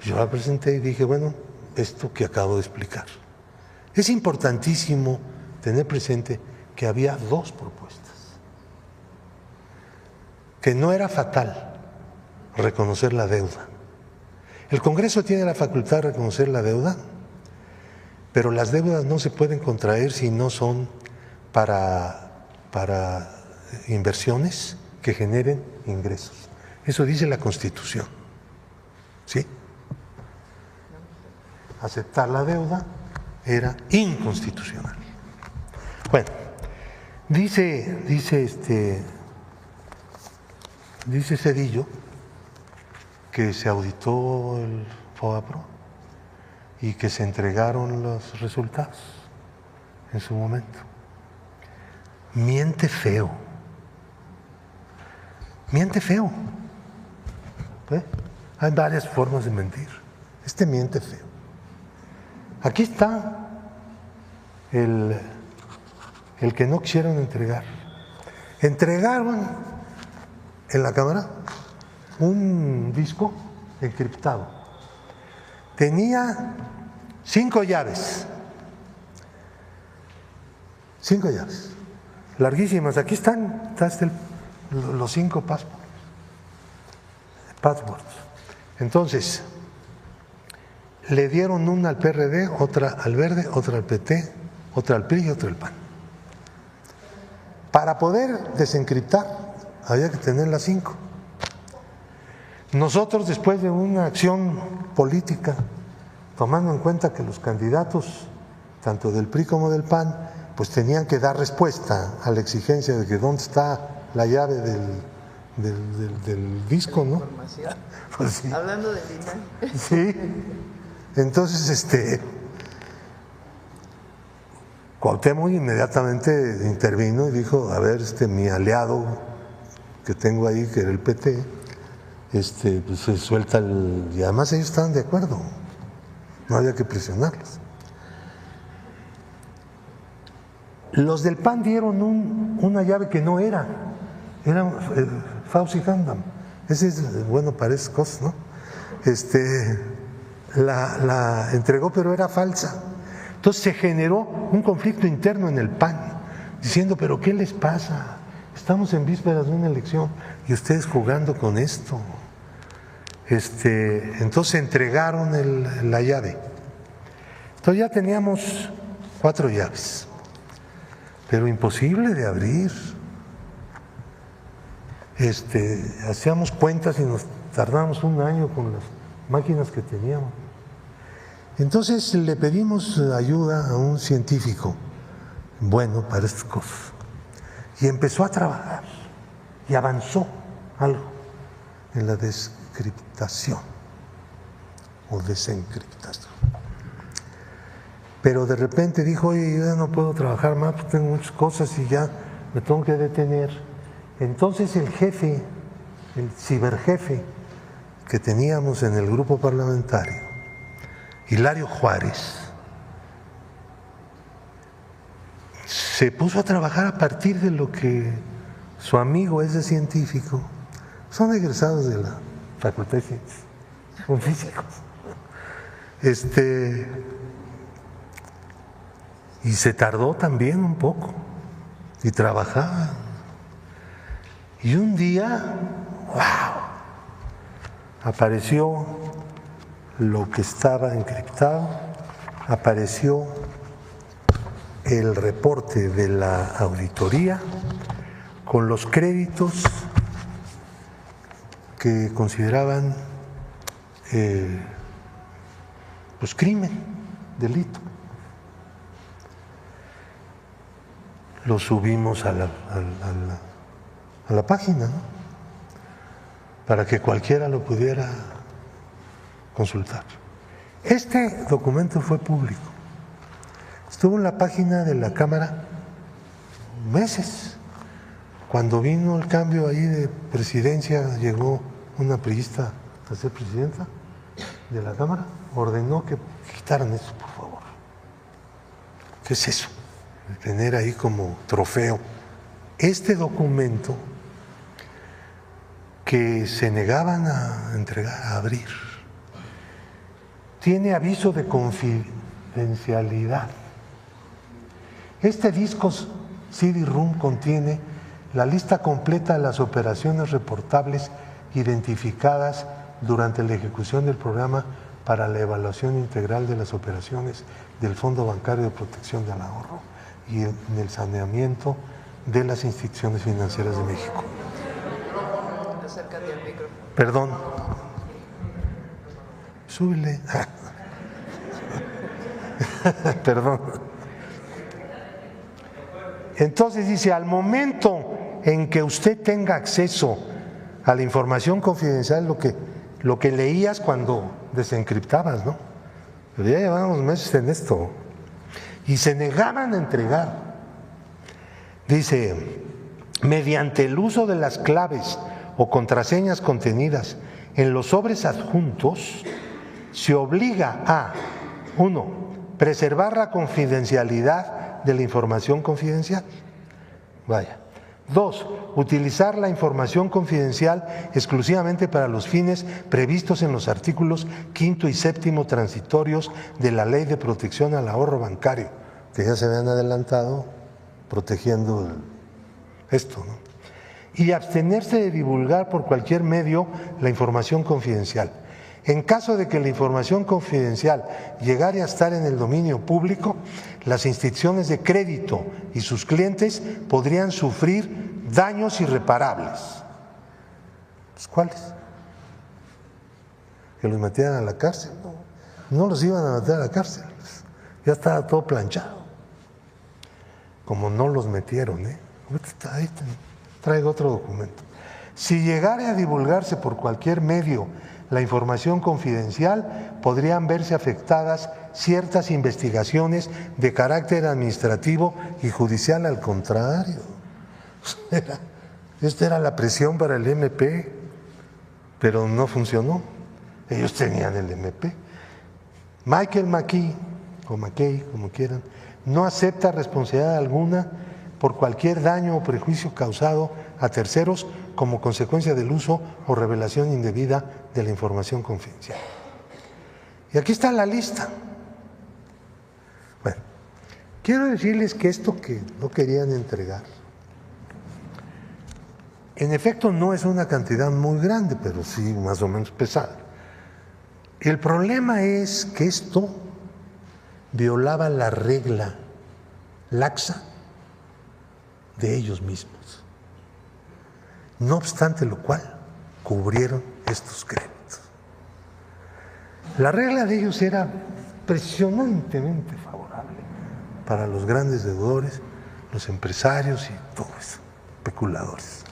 Yo la presenté y dije, bueno, esto que acabo de explicar. Es importantísimo tener presente que había dos propuestas, que no era fatal reconocer la deuda. El Congreso tiene la facultad de reconocer la deuda, pero las deudas no se pueden contraer si no son para inversiones que generen ingresos. Eso dice la Constitución. ¿Sí? Aceptar la deuda era inconstitucional. Bueno, dice Zedillo que se auditó el FOBAPROA y que se entregaron los resultados en su momento. Miente feo. Miente feo. Hay varias formas de mentir. Miente feo. Aquí está el que no quisieron entregar. Entregaron en la Cámara un disco encriptado. Tenía 5 llaves. 5 llaves. Larguísimas. Aquí están los 5 passwords. Entonces, le dieron una al PRD, otra al Verde, otra al PT, otra al PRI y otra al PAN. Para poder desencriptar, había que tener las 5. Nosotros, después de una acción política, tomando en cuenta que los candidatos, tanto del PRI como del PAN, pues tenían que dar respuesta a la exigencia de que dónde está la llave del disco, ¿no? Pues sí. Hablando del INAI. Sí. Entonces, Cuauhtémoc inmediatamente intervino y dijo, a ver, mi aliado que tengo ahí, que era el PT, pues se suelta y además ellos estaban de acuerdo, no había que presionarlos. Los del PAN dieron una llave que no era Fauci Handam. Ese es bueno para esas cosas, ¿no? La entregó, pero era falsa. Entonces se generó un conflicto interno en el PAN, diciendo, pero ¿qué les pasa? Estamos en vísperas de una elección y ustedes jugando con esto. Entonces entregaron la llave. Entonces ya teníamos 4 llaves, pero imposible de abrir. Hacíamos cuentas y nos tardamos un año con las máquinas que teníamos. Entonces le pedimos ayuda a un científico bueno para estas cosas y empezó a trabajar y avanzó algo en la descriptación o desencriptación. Pero de repente dijo, oye, yo ya no puedo trabajar más, pues tengo muchas cosas y ya me tengo que detener. Entonces el jefe, el ciberjefe que teníamos en el grupo parlamentario, Hilario Juárez, se puso a trabajar a partir de lo que su amigo ese científico, son egresados de la Facultad de Ciencias, son físicos, y se tardó también un poco, y trabajaban. Y un día, ¡wow!, apareció lo que estaba encriptado, apareció el reporte de la auditoría con los créditos que consideraban pues crimen, delito. Lo subimos a la página, ¿no?, para que cualquiera lo pudiera consultar. Este documento fue público. Estuvo en la página de la Cámara meses. Cuando vino el cambio ahí de presidencia, llegó una priista a ser presidenta de la Cámara, ordenó que quitaran eso, por favor. ¿Qué es eso? Tener ahí como trofeo este documento que se negaban a entregar, a abrir. Tiene aviso de confidencialidad. Este disco CD-ROOM contiene la lista completa de las operaciones reportables identificadas durante la ejecución del programa para la evaluación integral de las operaciones del Fondo Bancario de Protección del Ahorro y en el saneamiento de las instituciones financieras de México. Acércate al micrófono. Perdón. Súbele. Perdón. Entonces dice, al momento en que usted tenga acceso a la información confidencial, lo que leías cuando desencriptabas, ¿no? Pero ya llevábamos meses en esto. Y se negaban a entregar. Dice, mediante el uso de las claves o contraseñas contenidas en los sobres adjuntos, se obliga a, 1, preservar la confidencialidad de la información confidencial. Vaya. 2, utilizar la información confidencial exclusivamente para los fines previstos en los artículos 5 y 7 transitorios de la Ley de Protección al Ahorro Bancario, que ya se habían adelantado protegiendo esto, ¿no? Y abstenerse de divulgar por cualquier medio la información confidencial. En caso de que la información confidencial llegara a estar en el dominio público, las instituciones de crédito y sus clientes podrían sufrir daños irreparables. ¿Pues cuáles? ¿Que los metieran a la cárcel? No los iban a meter a la cárcel, ya estaba todo planchado. Como no los metieron, ahí traigo otro documento. Si llegara a divulgarse por cualquier medio la información confidencial, podrían verse afectadas ciertas investigaciones de carácter administrativo y judicial. Al contrario, esta era la presión para el MP, pero no funcionó. Ellos tenían el MP. Michael McKay, o McKay, como quieran, no acepta responsabilidad alguna por cualquier daño o prejuicio causado a terceros como consecuencia del uso o revelación indebida de la información confidencial. Y aquí está la lista. Bueno, quiero decirles que esto que no querían entregar, en efecto no es una cantidad muy grande, pero sí más o menos pesada. El problema es que esto violaba la regla laxa de ellos mismos. No obstante lo cual, cubrieron estos créditos. La regla de ellos era impresionantemente favorable para los grandes deudores, los empresarios y todo eso, especuladores.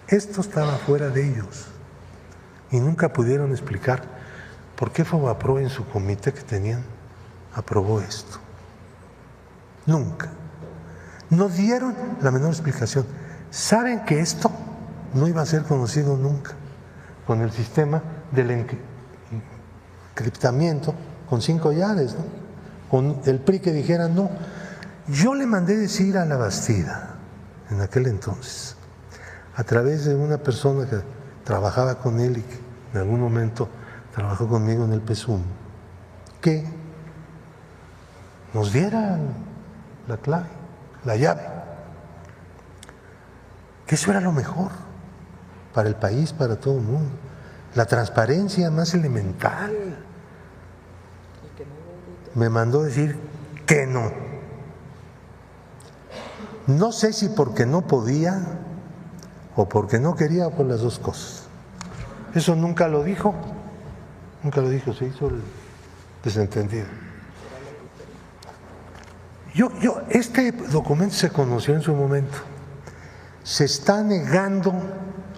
Esto estaba fuera de ellos y nunca pudieron explicar por qué Fobaproa en su comité que tenían aprobó esto. Nunca. No dieron la menor explicación. Saben que esto no iba a ser conocido nunca con el sistema del encriptamiento con 5 llaves, ¿no? Con el PRI que dijera no. Yo le mandé decir a la Bastida en aquel entonces, a través de una persona que trabajaba con él y que en algún momento trabajó conmigo en el PSUM, que nos diera la clave, la llave que eso era lo mejor para el país, para todo el mundo. La transparencia más elemental. Me mandó decir que no. No sé si porque no podía o porque no quería, o por las dos cosas. Eso nunca lo dijo, se hizo el desentendido. Este documento se conoció en su momento. Se está negando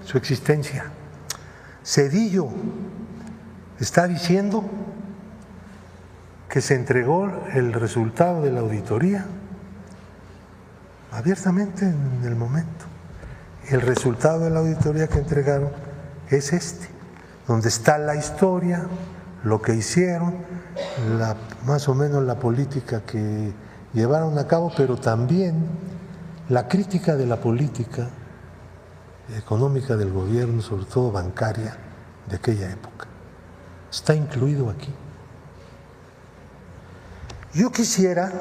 su existencia. Zedillo está diciendo que se entregó el resultado de la auditoría abiertamente en el momento. El resultado de la auditoría que entregaron es donde está la historia, lo que hicieron, más o menos la política que llevaron a cabo, pero también la crítica de la política económica del gobierno, sobre todo bancaria, de aquella época. Está incluido aquí. Yo quisiera,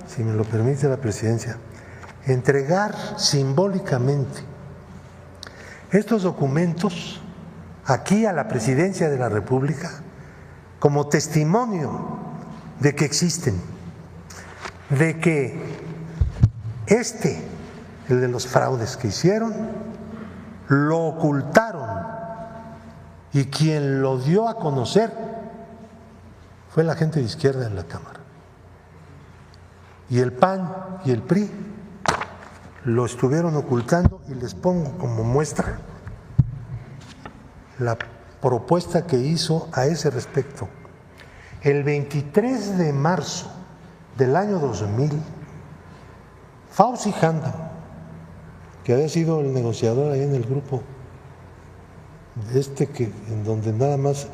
si me lo permite la presidencia, entregar simbólicamente estos documentos aquí a la Presidencia de la República como testimonio de que existen, de que el de los fraudes que hicieron, lo ocultaron y quien lo dio a conocer fue la gente de izquierda en la Cámara. Y el PAN y el PRI lo estuvieron ocultando, y les pongo como muestra la propuesta que hizo a ese respecto. El 23 de marzo del año 2000, Fauzi Handam, que había sido el negociador ahí en el grupo, en donde nada más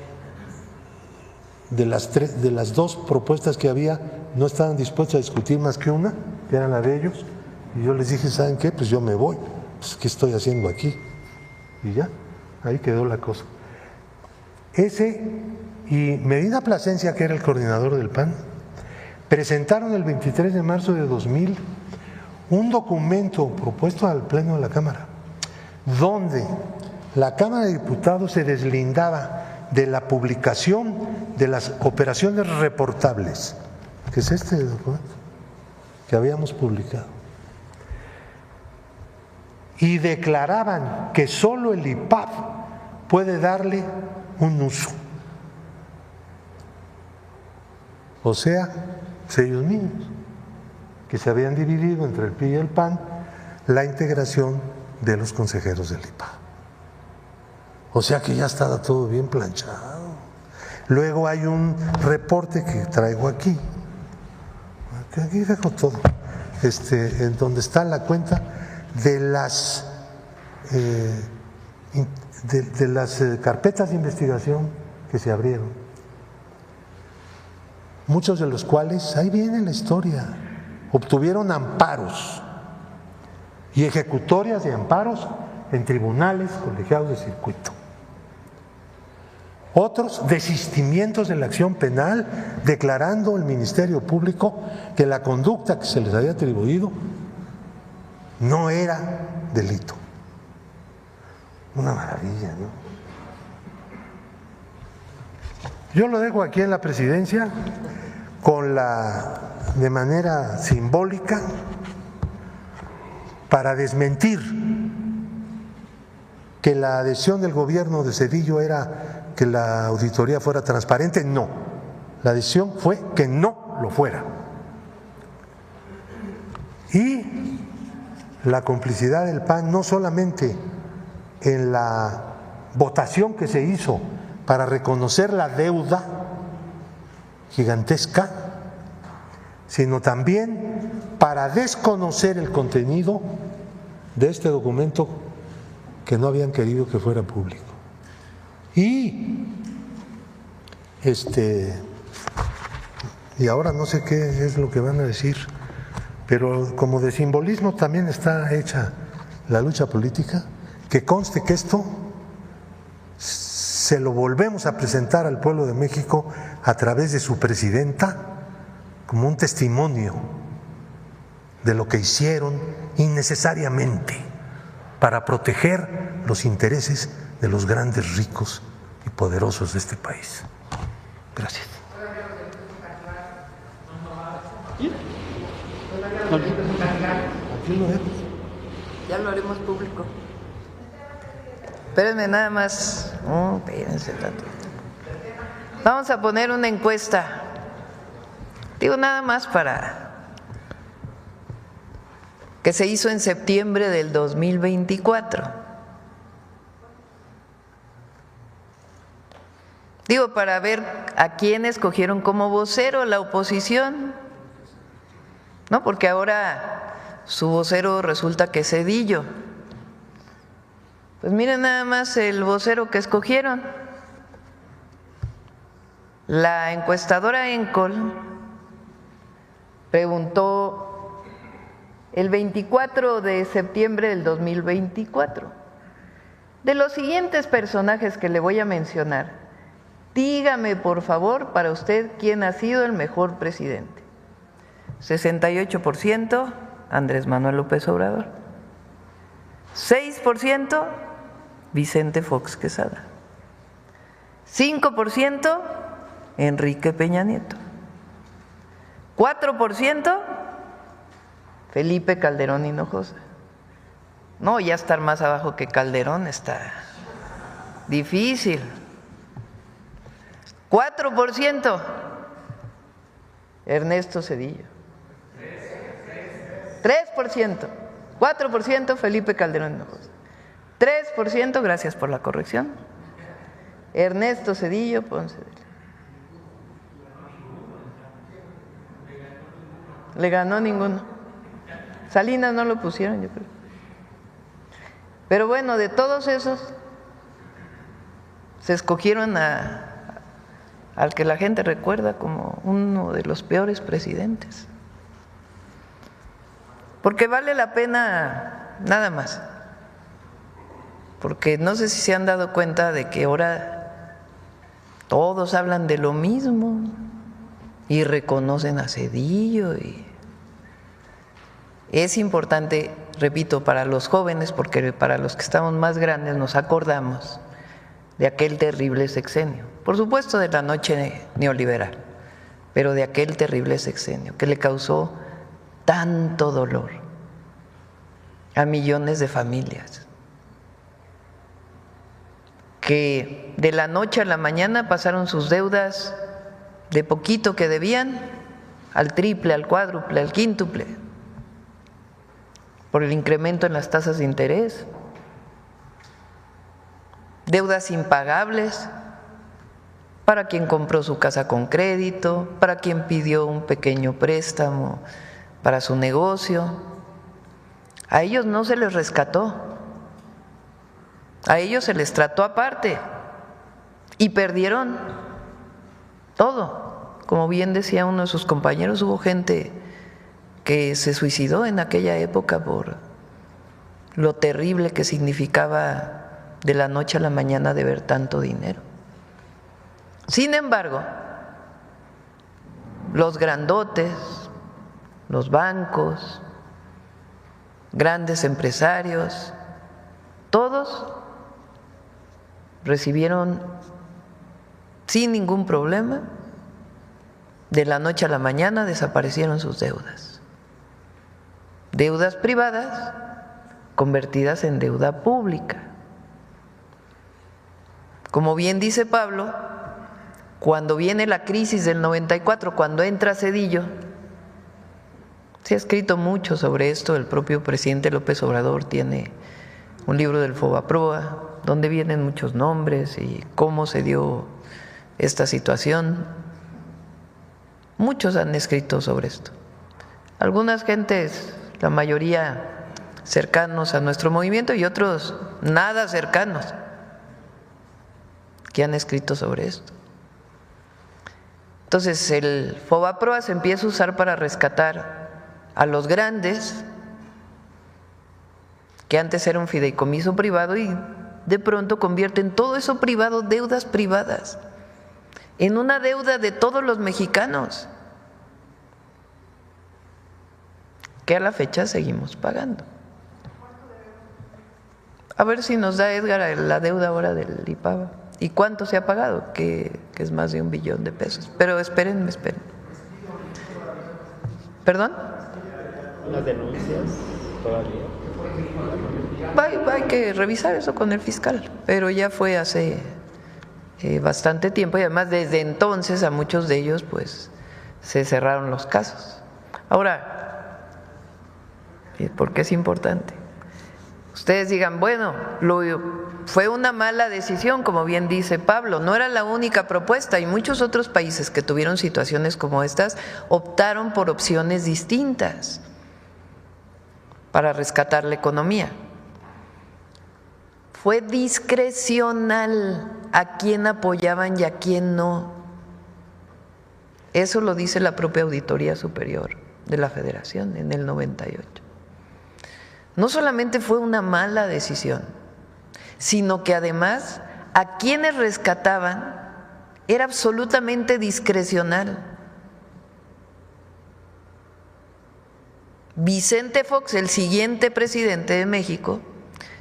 de las dos propuestas que había, no estaban dispuestos a discutir más que una, que era la de ellos, y yo les dije, ¿saben qué? Pues yo me voy, pues ¿qué estoy haciendo aquí? Y ya, ahí quedó la cosa. Y Medina Plasencia, que era el coordinador del PAN, presentaron el 23 de marzo de 2000 un documento propuesto al Pleno de la Cámara, donde la Cámara de Diputados se deslindaba de la publicación de las operaciones reportables, que es este documento que habíamos publicado, y declaraban que solo el IPAB puede darle un uso. O sea, ellos mismos, que se habían dividido entre el PRI y el PAN la integración de los consejeros del IPAB. O sea que ya estaba todo bien planchado. Luego hay un reporte que traigo aquí dejo todo, en donde está la cuenta de las carpetas de investigación que se abrieron, muchos de los cuales, ahí viene la historia, obtuvieron amparos y ejecutorias de amparos en tribunales colegiados de circuito. Otros desistimientos de la acción penal, declarando el Ministerio Público que la conducta que se les había atribuido no era delito. Una maravilla, ¿no? Yo lo dejo aquí en la presidencia de manera simbólica para desmentir que la adhesión del gobierno de Zedillo era que la auditoría fuera transparente. No, la decisión fue que no lo fuera. Y la complicidad del PAN no solamente en la votación que se hizo para reconocer la deuda gigantesca, sino también para desconocer el contenido de este documento que no habían querido que fuera público. Y ahora no sé qué es lo que van a decir, pero como de simbolismo también está hecha la lucha política, que conste que esto se lo volvemos a presentar al pueblo de México a través de su presidenta como un testimonio de lo que hicieron innecesariamente para proteger los intereses de los grandes ricos y poderosos de este país. Gracias. Ya lo haremos público. Espérenme nada más. Espérense tanto. Vamos a poner una encuesta. Digo nada más para que se hizo en septiembre del 2024. Digo, para ver a quién escogieron como vocero la oposición, ¿no? Porque ahora su vocero resulta que es Zedillo. Pues miren nada más el vocero que escogieron. La encuestadora Encol preguntó el 24 de septiembre del 2024, de los siguientes personajes que le voy a mencionar, dígame por favor para usted quién ha sido el mejor presidente. 68% Andrés Manuel López Obrador, 6% Vicente Fox Quesada, 5% Enrique Peña Nieto, 4% Felipe Calderón Hinojosa. No, ya estar más abajo que Calderón está difícil. 4% Ernesto Zedillo. 3%, 4% Felipe Calderón Hinojosa. 3%, gracias por la corrección, Ernesto Zedillo Ponce de León. Le ganó ninguno. Salinas no lo pusieron, yo creo. Pero bueno, de todos esos se escogieron al que la gente recuerda como uno de los peores presidentes. Porque vale la pena nada más. Porque no sé si se han dado cuenta de que ahora todos hablan de lo mismo y reconocen a Zedillo. Y es importante, repito, para los jóvenes, porque para los que estamos más grandes nos acordamos de aquel terrible sexenio, por supuesto de la noche neoliberal, pero de aquel terrible sexenio que le causó tanto dolor a millones de familias, que de la noche a la mañana pasaron sus deudas de poquito que debían al triple, al cuádruple, al quíntuple, por el incremento en las tasas de interés, deudas impagables para quien compró su casa con crédito, para quien pidió un pequeño préstamo para su negocio. A ellos no se les rescató, a ellos se les trató aparte y perdieron todo. Como bien decía uno de sus compañeros, hubo gente que se suicidó en aquella época por lo terrible que significaba de la noche a la mañana deber tanto dinero. Sin embargo, los grandotes, los bancos, grandes empresarios, todos recibieron sin ningún problema, de la noche a la mañana desaparecieron sus deudas. Deudas privadas convertidas en deuda pública. Como bien dice Pablo, cuando viene la crisis del 94, cuando entra Zedillo, se ha escrito mucho sobre esto, el propio presidente López Obrador tiene un libro del Fobaproa, donde vienen muchos nombres y cómo se dio esta situación. Muchos han escrito sobre esto. Algunas gentes, la mayoría cercanos a nuestro movimiento y otros nada cercanos, que han escrito sobre esto. Entonces el Fobaproa se empieza a usar para rescatar a los grandes, que antes era un fideicomiso privado y de pronto convierten todo eso privado, deudas privadas, en una deuda de todos los mexicanos, que a la fecha seguimos pagando. A ver si nos da Edgar la deuda ahora del IPAVA. ¿Y cuánto se ha pagado? Que es más de $1 billón. Pero espérenme. ¿Perdón? ¿Las denuncias todavía? Hay que revisar eso con el fiscal, pero ya fue hace bastante tiempo y además desde entonces a muchos de ellos pues se cerraron los casos. Ahora, ¿por qué es importante? Ustedes digan, bueno, fue una mala decisión, como bien dice Pablo, no era la única propuesta y muchos otros países que tuvieron situaciones como estas optaron por opciones distintas para rescatar la economía. Fue discrecional a quién apoyaban y a quién no. Eso lo dice la propia Auditoría Superior de la Federación en el 98. No solamente fue una mala decisión, sino que además a quienes rescataban era absolutamente discrecional. Vicente Fox, el siguiente presidente de México,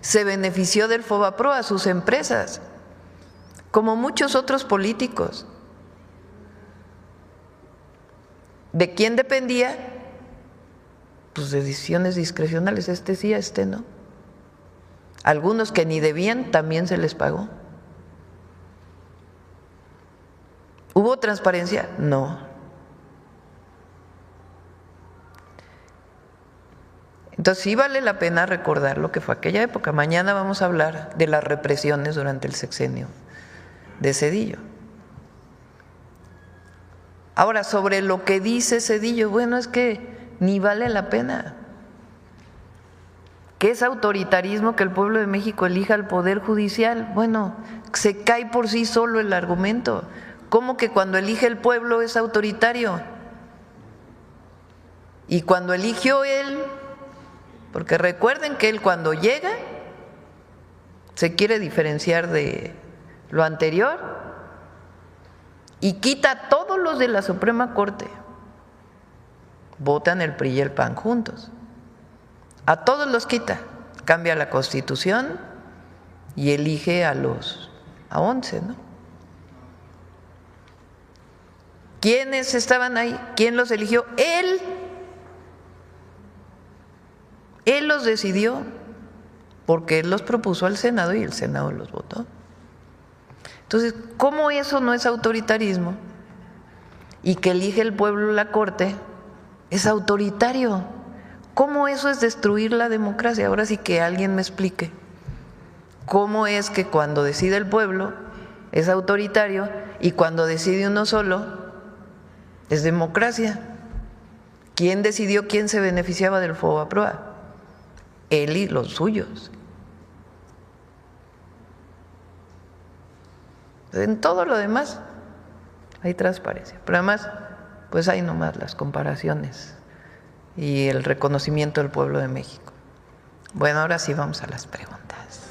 se benefició del FOBAPROA a sus empresas, como muchos otros políticos. ¿De quién dependía? Pues de decisiones discrecionales, este sí, este no. Algunos que ni debían también se les pagó. ¿Hubo transparencia? No. Entonces sí vale la pena recordar lo que fue aquella época. Mañana vamos a hablar de las represiones durante el sexenio de Zedillo. Ahora, sobre lo que dice Zedillo, bueno, es que ni vale la pena. ¿Qué es autoritarismo que el pueblo de México elija al Poder Judicial? Bueno, se cae por sí solo el argumento. ¿Cómo que cuando elige el pueblo es autoritario? Y cuando eligió él, porque recuerden que él cuando llega se quiere diferenciar de lo anterior y quita a todos los de la Suprema Corte. Votan el PRI y el PAN juntos. A todos los quita, cambia la Constitución y elige a 11, ¿no? ¿Quiénes estaban ahí? ¿Quién los eligió? Él. Él los decidió porque él los propuso al Senado y el Senado los votó. Entonces, ¿cómo eso no es autoritarismo? Y que elige el pueblo la Corte es autoritario. ¿Cómo eso es destruir la democracia? Ahora sí que alguien me explique. ¿Cómo es que cuando decide el pueblo es autoritario y cuando decide uno solo es democracia? ¿Quién decidió quién se beneficiaba del FOBAPROA? Él y los suyos. En todo lo demás hay transparencia, pero además pues hay nomás las comparaciones y el reconocimiento del pueblo de México. Bueno, ahora sí vamos a las preguntas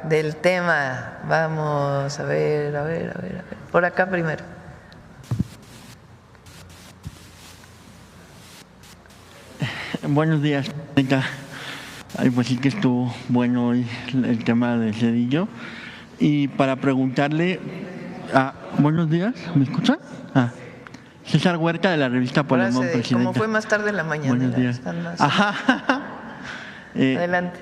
del tema. Vamos a ver. Por acá primero. Buenos días, ay, pues sí que estuvo bueno hoy el tema de Zedillo. Y para preguntarle, buenos días, ¿me escuchan? César Huerta de la revista Polemón, presidenta. Como fue más tarde en la mañana. Buenos días. Adelante.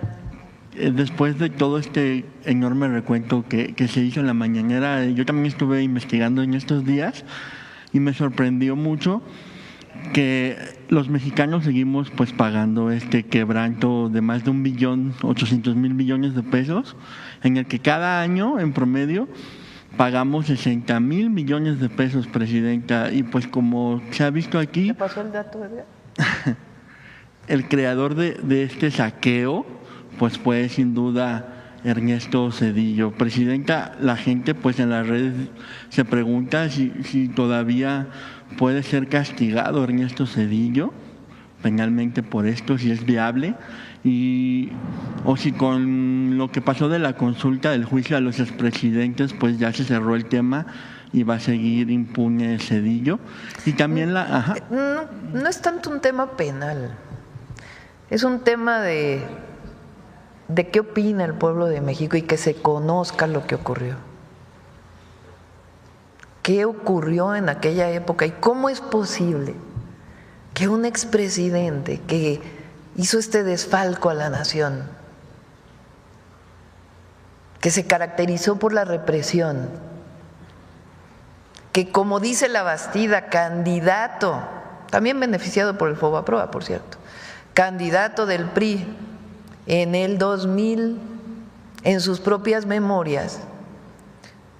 Después de todo este enorme recuento que se hizo en la mañanera, yo también estuve investigando en estos días y me sorprendió mucho que los mexicanos seguimos pues pagando este quebranto de más de 1.800.000 millones de pesos, en el que cada año en promedio pagamos 60,000 millones de pesos, presidenta, y pues como se ha visto aquí… ¿Te pasó el dato, Edgar? El creador de este saqueo pues fue sin duda Ernesto Zedillo. Presidenta, la gente pues en las redes se pregunta si todavía puede ser castigado Ernesto Zedillo penalmente por esto, si es viable, o si con lo que pasó de la consulta del juicio a los expresidentes pues ya se cerró el tema y va a seguir impune Zedillo. Y también No es tanto un tema penal, es un tema de de qué opina el pueblo de México y que se conozca lo que ocurrió. ¿Qué ocurrió en aquella época y cómo es posible que un expresidente que hizo este desfalco a la nación, que se caracterizó por la represión, que como dice la Bastida, candidato, también beneficiado por el FOBAPROA, por cierto, candidato del PRI en el 2000, en sus propias memorias,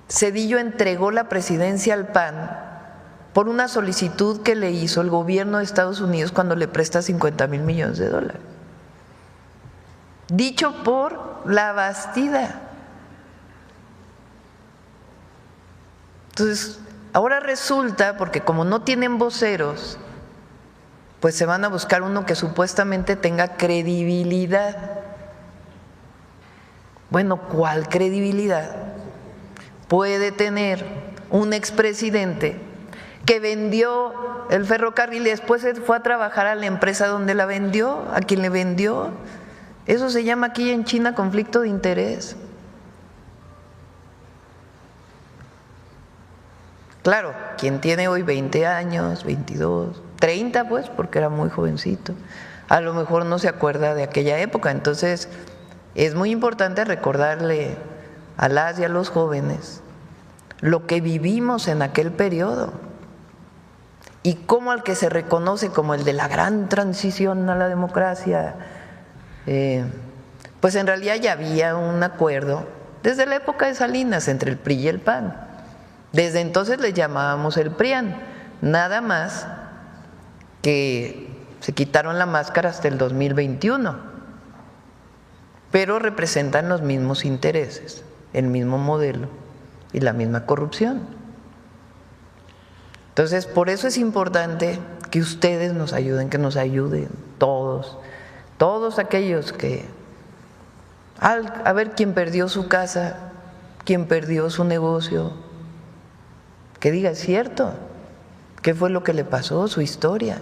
Zedillo entregó la presidencia al PAN por una solicitud que le hizo el gobierno de Estados Unidos cuando le presta $50,000 millones. Dicho por la Bastida. Entonces, ahora resulta, porque como no tienen voceros, pues se van a buscar uno que supuestamente tenga credibilidad. Bueno, ¿cuál credibilidad puede tener un expresidente que vendió el ferrocarril y después se fue a trabajar a la empresa donde la vendió, a quien le vendió? Eso se llama aquí en China conflicto de interés. Claro, quien tiene hoy 20 años, 22, 30 pues, porque era muy jovencito, a lo mejor no se acuerda de aquella época. Entonces, es muy importante recordarle a las y a los jóvenes lo que vivimos en aquel periodo y cómo al que se reconoce como el de la gran transición a la democracia, pues en realidad ya había un acuerdo desde la época de Salinas entre el PRI y el PAN. Desde entonces les llamábamos el PRIAN, nada más que se quitaron la máscara hasta el 2021, pero representan los mismos intereses, el mismo modelo y la misma corrupción. Entonces, por eso es importante que ustedes nos ayuden, que nos ayuden todos aquellos que, a ver quién perdió su casa, quién perdió su negocio, que diga, es cierto, qué fue lo que le pasó, su historia.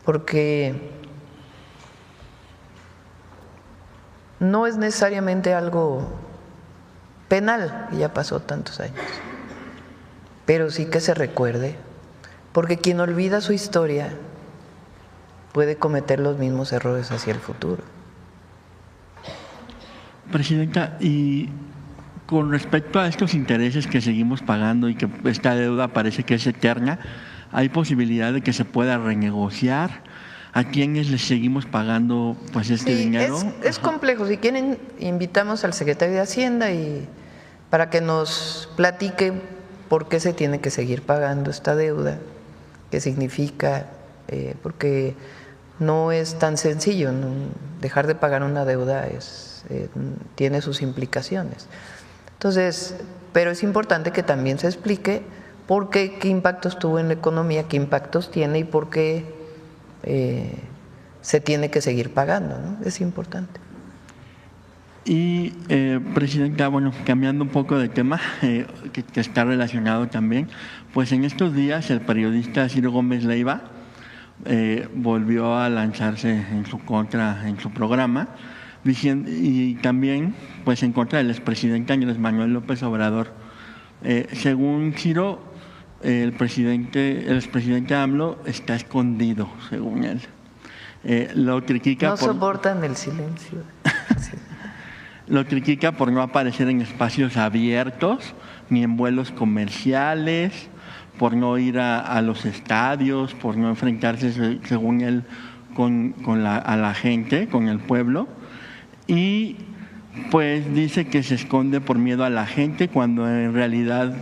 Porque no es necesariamente algo penal, que ya pasó tantos años, pero sí que se recuerde, porque quien olvida su historia puede cometer los mismos errores hacia el futuro. Presidenta, y con respecto a estos intereses que seguimos pagando y que esta deuda parece que es eterna, ¿hay posibilidad de que se pueda renegociar? ¿A quiénes les seguimos pagando pues este dinero? Es complejo. Si quieren, invitamos al secretario de Hacienda y para que nos platique por qué se tiene que seguir pagando esta deuda, qué significa, porque no es tan sencillo, ¿no? Dejar de pagar una deuda tiene sus implicaciones. Entonces, pero es importante que también se explique por qué impactos tuvo en la economía, qué impactos tiene y por qué se tiene que seguir pagando, ¿no? Es importante. Y, Presidenta, bueno, cambiando un poco de tema, que está relacionado también, pues en estos días el periodista Ciro Gómez Leiva volvió a lanzarse en su contra en su programa, diciendo, y también pues en contra del expresidente Andrés Manuel López Obrador. Según Ciro, el expresidente AMLO está escondido, según él. Lo critica no soportan el silencio. Sí. Lo critica por no aparecer en espacios abiertos, ni en vuelos comerciales, por no ir a los estadios, por no enfrentarse, según él, a la gente, con el pueblo. Y pues dice que se esconde por miedo a la gente, cuando en realidad,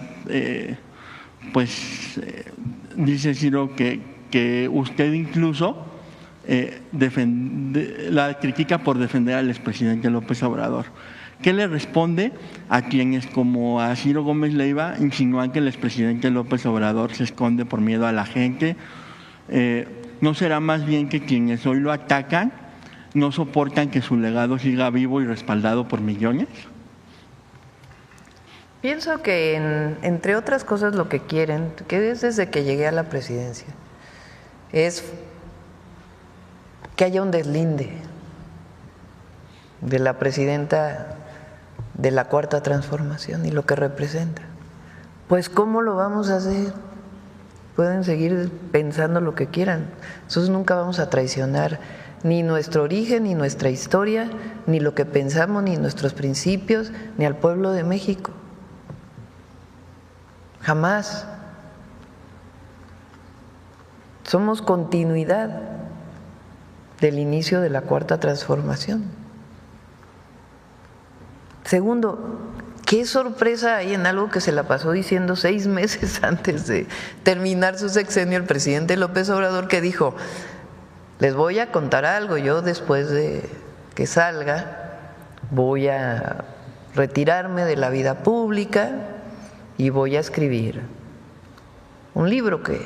dice Ciro que usted incluso la critica por defender al expresidente López Obrador. ¿Qué le responde a quienes, como a Ciro Gómez Leiva, insinúan que el expresidente López Obrador se esconde por miedo a la gente? ¿No será más bien que quienes hoy lo atacan no soportan que su legado siga vivo y respaldado por millones? Pienso que, entre otras cosas, lo que quieren, que es desde que llegué a la presidencia, es que haya un deslinde de la presidenta de la Cuarta Transformación y lo que representa. Pues ¿cómo lo vamos a hacer? Pueden seguir pensando lo que quieran. Nosotros nunca vamos a traicionar ni nuestro origen, ni nuestra historia, ni lo que pensamos, ni nuestros principios, ni al pueblo de México. Jamás. Somos continuidad del inicio de la Cuarta Transformación. Segundo, qué sorpresa hay en algo que se la pasó diciendo 6 meses antes de terminar su sexenio el presidente López Obrador, que dijo: les voy a contar algo, yo después de que salga voy a retirarme de la vida pública y voy a escribir un libro que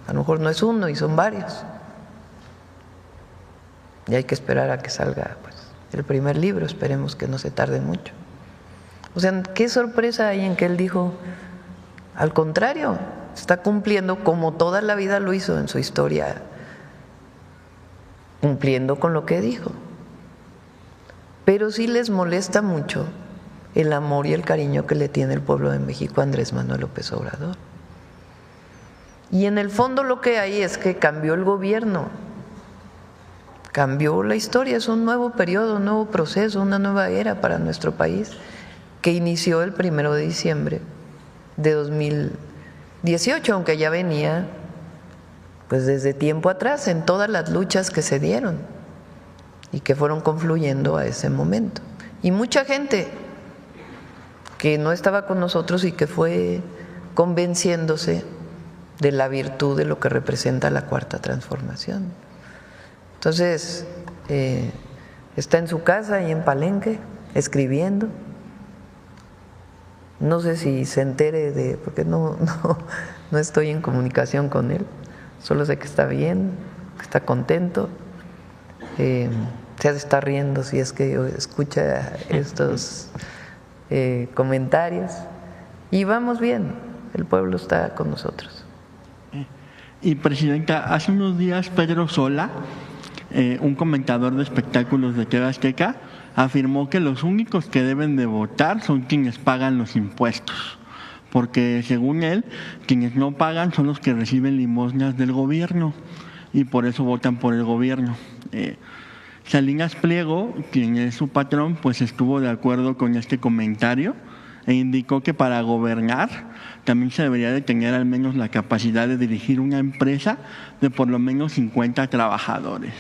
a lo mejor no es uno y son varios. Y hay que esperar a que salga pues el primer libro, esperemos que no se tarde mucho. O sea, qué sorpresa hay en que él dijo, al contrario, está cumpliendo como toda la vida lo hizo en su historia, cumpliendo con lo que dijo. Pero sí les molesta mucho el amor y el cariño que le tiene el pueblo de México a Andrés Manuel López Obrador. Y en el fondo lo que hay es que cambió el gobierno, cambió la historia, es un nuevo periodo, un nuevo proceso, una nueva era para nuestro país, que inició el 1 de diciembre de 2018, aunque ya venía pues desde tiempo atrás en todas las luchas que se dieron y que fueron confluyendo a ese momento. Y mucha gente que no estaba con nosotros y que fue convenciéndose de la virtud de lo que representa la Cuarta Transformación. Entonces, está en su casa y en Palenque, escribiendo. No sé si se entere de, porque no estoy en comunicación con él, solo sé que está bien, que está contento, se está riendo si es que escucha estos comentarios, y vamos bien, el pueblo está con nosotros. Y Presidenta, hace unos días Pedro Sola, un comentador de espectáculos de TV Azteca, afirmó que los únicos que deben de votar son quienes pagan los impuestos, porque según él, quienes no pagan son los que reciben limosnas del gobierno y por eso votan por el gobierno. Salinas Pliego, quien es su patrón, pues estuvo de acuerdo con este comentario e indicó que para gobernar también se debería de tener al menos la capacidad de dirigir una empresa de por lo menos 50 trabajadores.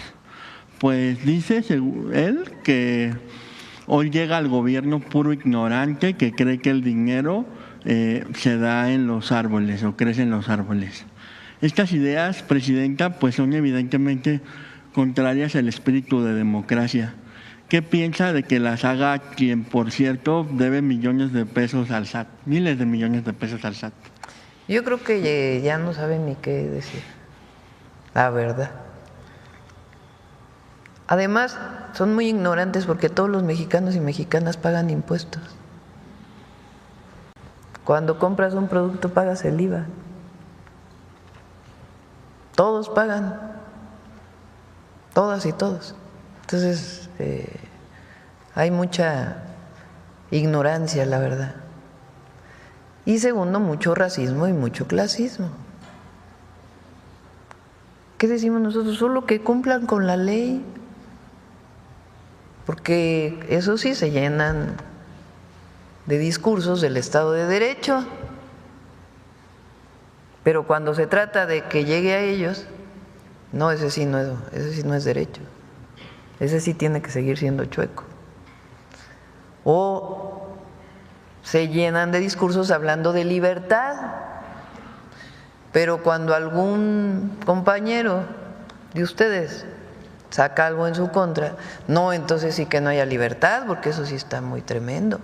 Pues dice él que hoy llega al gobierno puro ignorante que cree que el dinero se da en los árboles o crece en los árboles. Estas ideas, Presidenta, pues son evidentemente contrarias al espíritu de democracia. ¿Qué piensa de que las haga quien, por cierto, debe millones de pesos al SAT, miles de millones de pesos al SAT? Yo creo que ya no saben ni qué decir, la verdad. Además, son muy ignorantes porque todos los mexicanos y mexicanas pagan impuestos. Cuando compras un producto pagas el IVA. Todos pagan, todas y todos. Entonces, hay mucha ignorancia, la verdad. Y segundo, mucho racismo y mucho clasismo. ¿Qué decimos nosotros? Solo que cumplan con la ley. Porque eso sí, se llenan de discursos del Estado de Derecho, pero cuando se trata de que llegue a ellos, no, ese sí no es derecho, ese sí tiene que seguir siendo chueco. O se llenan de discursos hablando de libertad, pero cuando algún compañero de ustedes saca algo en su contra, no, entonces sí que no haya libertad, porque eso sí está muy tremendo.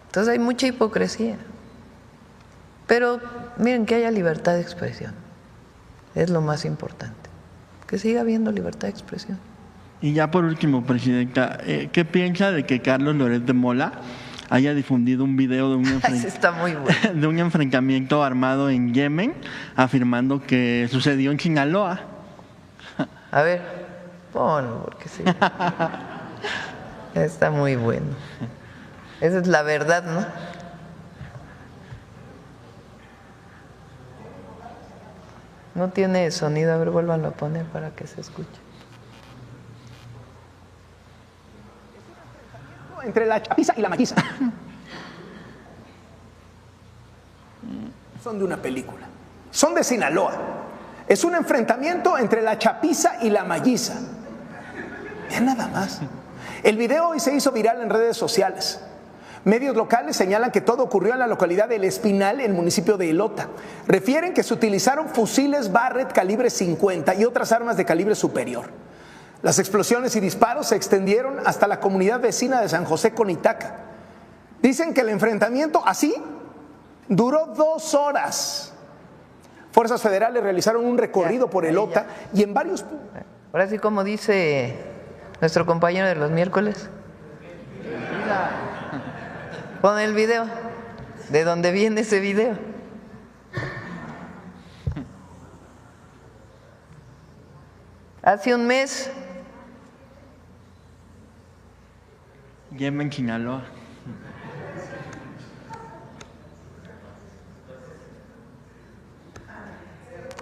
Entonces hay mucha hipocresía. Pero miren, que haya libertad de expresión, es lo más importante, que siga habiendo libertad de expresión. Y ya por último, Presidenta, ¿qué piensa de que Carlos Loret de Mola haya difundido un video de está muy bueno. de un enfrentamiento armado en Yemen, afirmando que sucedió en Sinaloa? A ver. Ponlo, porque sí. Está muy bueno. Esa es la verdad, ¿no? No tiene sonido, a ver, vuélvanlo a poner para que se escuche. Entre la chapiza y la maquiza. Son de una película. Son de Sinaloa. Es un enfrentamiento entre la chapiza y la malliza. Vean nada más. El video hoy se hizo viral en redes sociales. Medios locales señalan que todo ocurrió en la localidad de El Espinal, en el municipio de Elota. Refieren que se utilizaron fusiles Barrett calibre 50 y otras armas de calibre superior. Las explosiones y disparos se extendieron hasta la comunidad vecina de San José Conitaca. Dicen que el enfrentamiento así duró 2 horas. Fuerzas federales realizaron un recorrido por Elota y en varios puntos. Ahora sí, como dice nuestro compañero de los miércoles. Pon el video. ¿De dónde viene ese video? Hace un mes. Yemen, Sinaloa.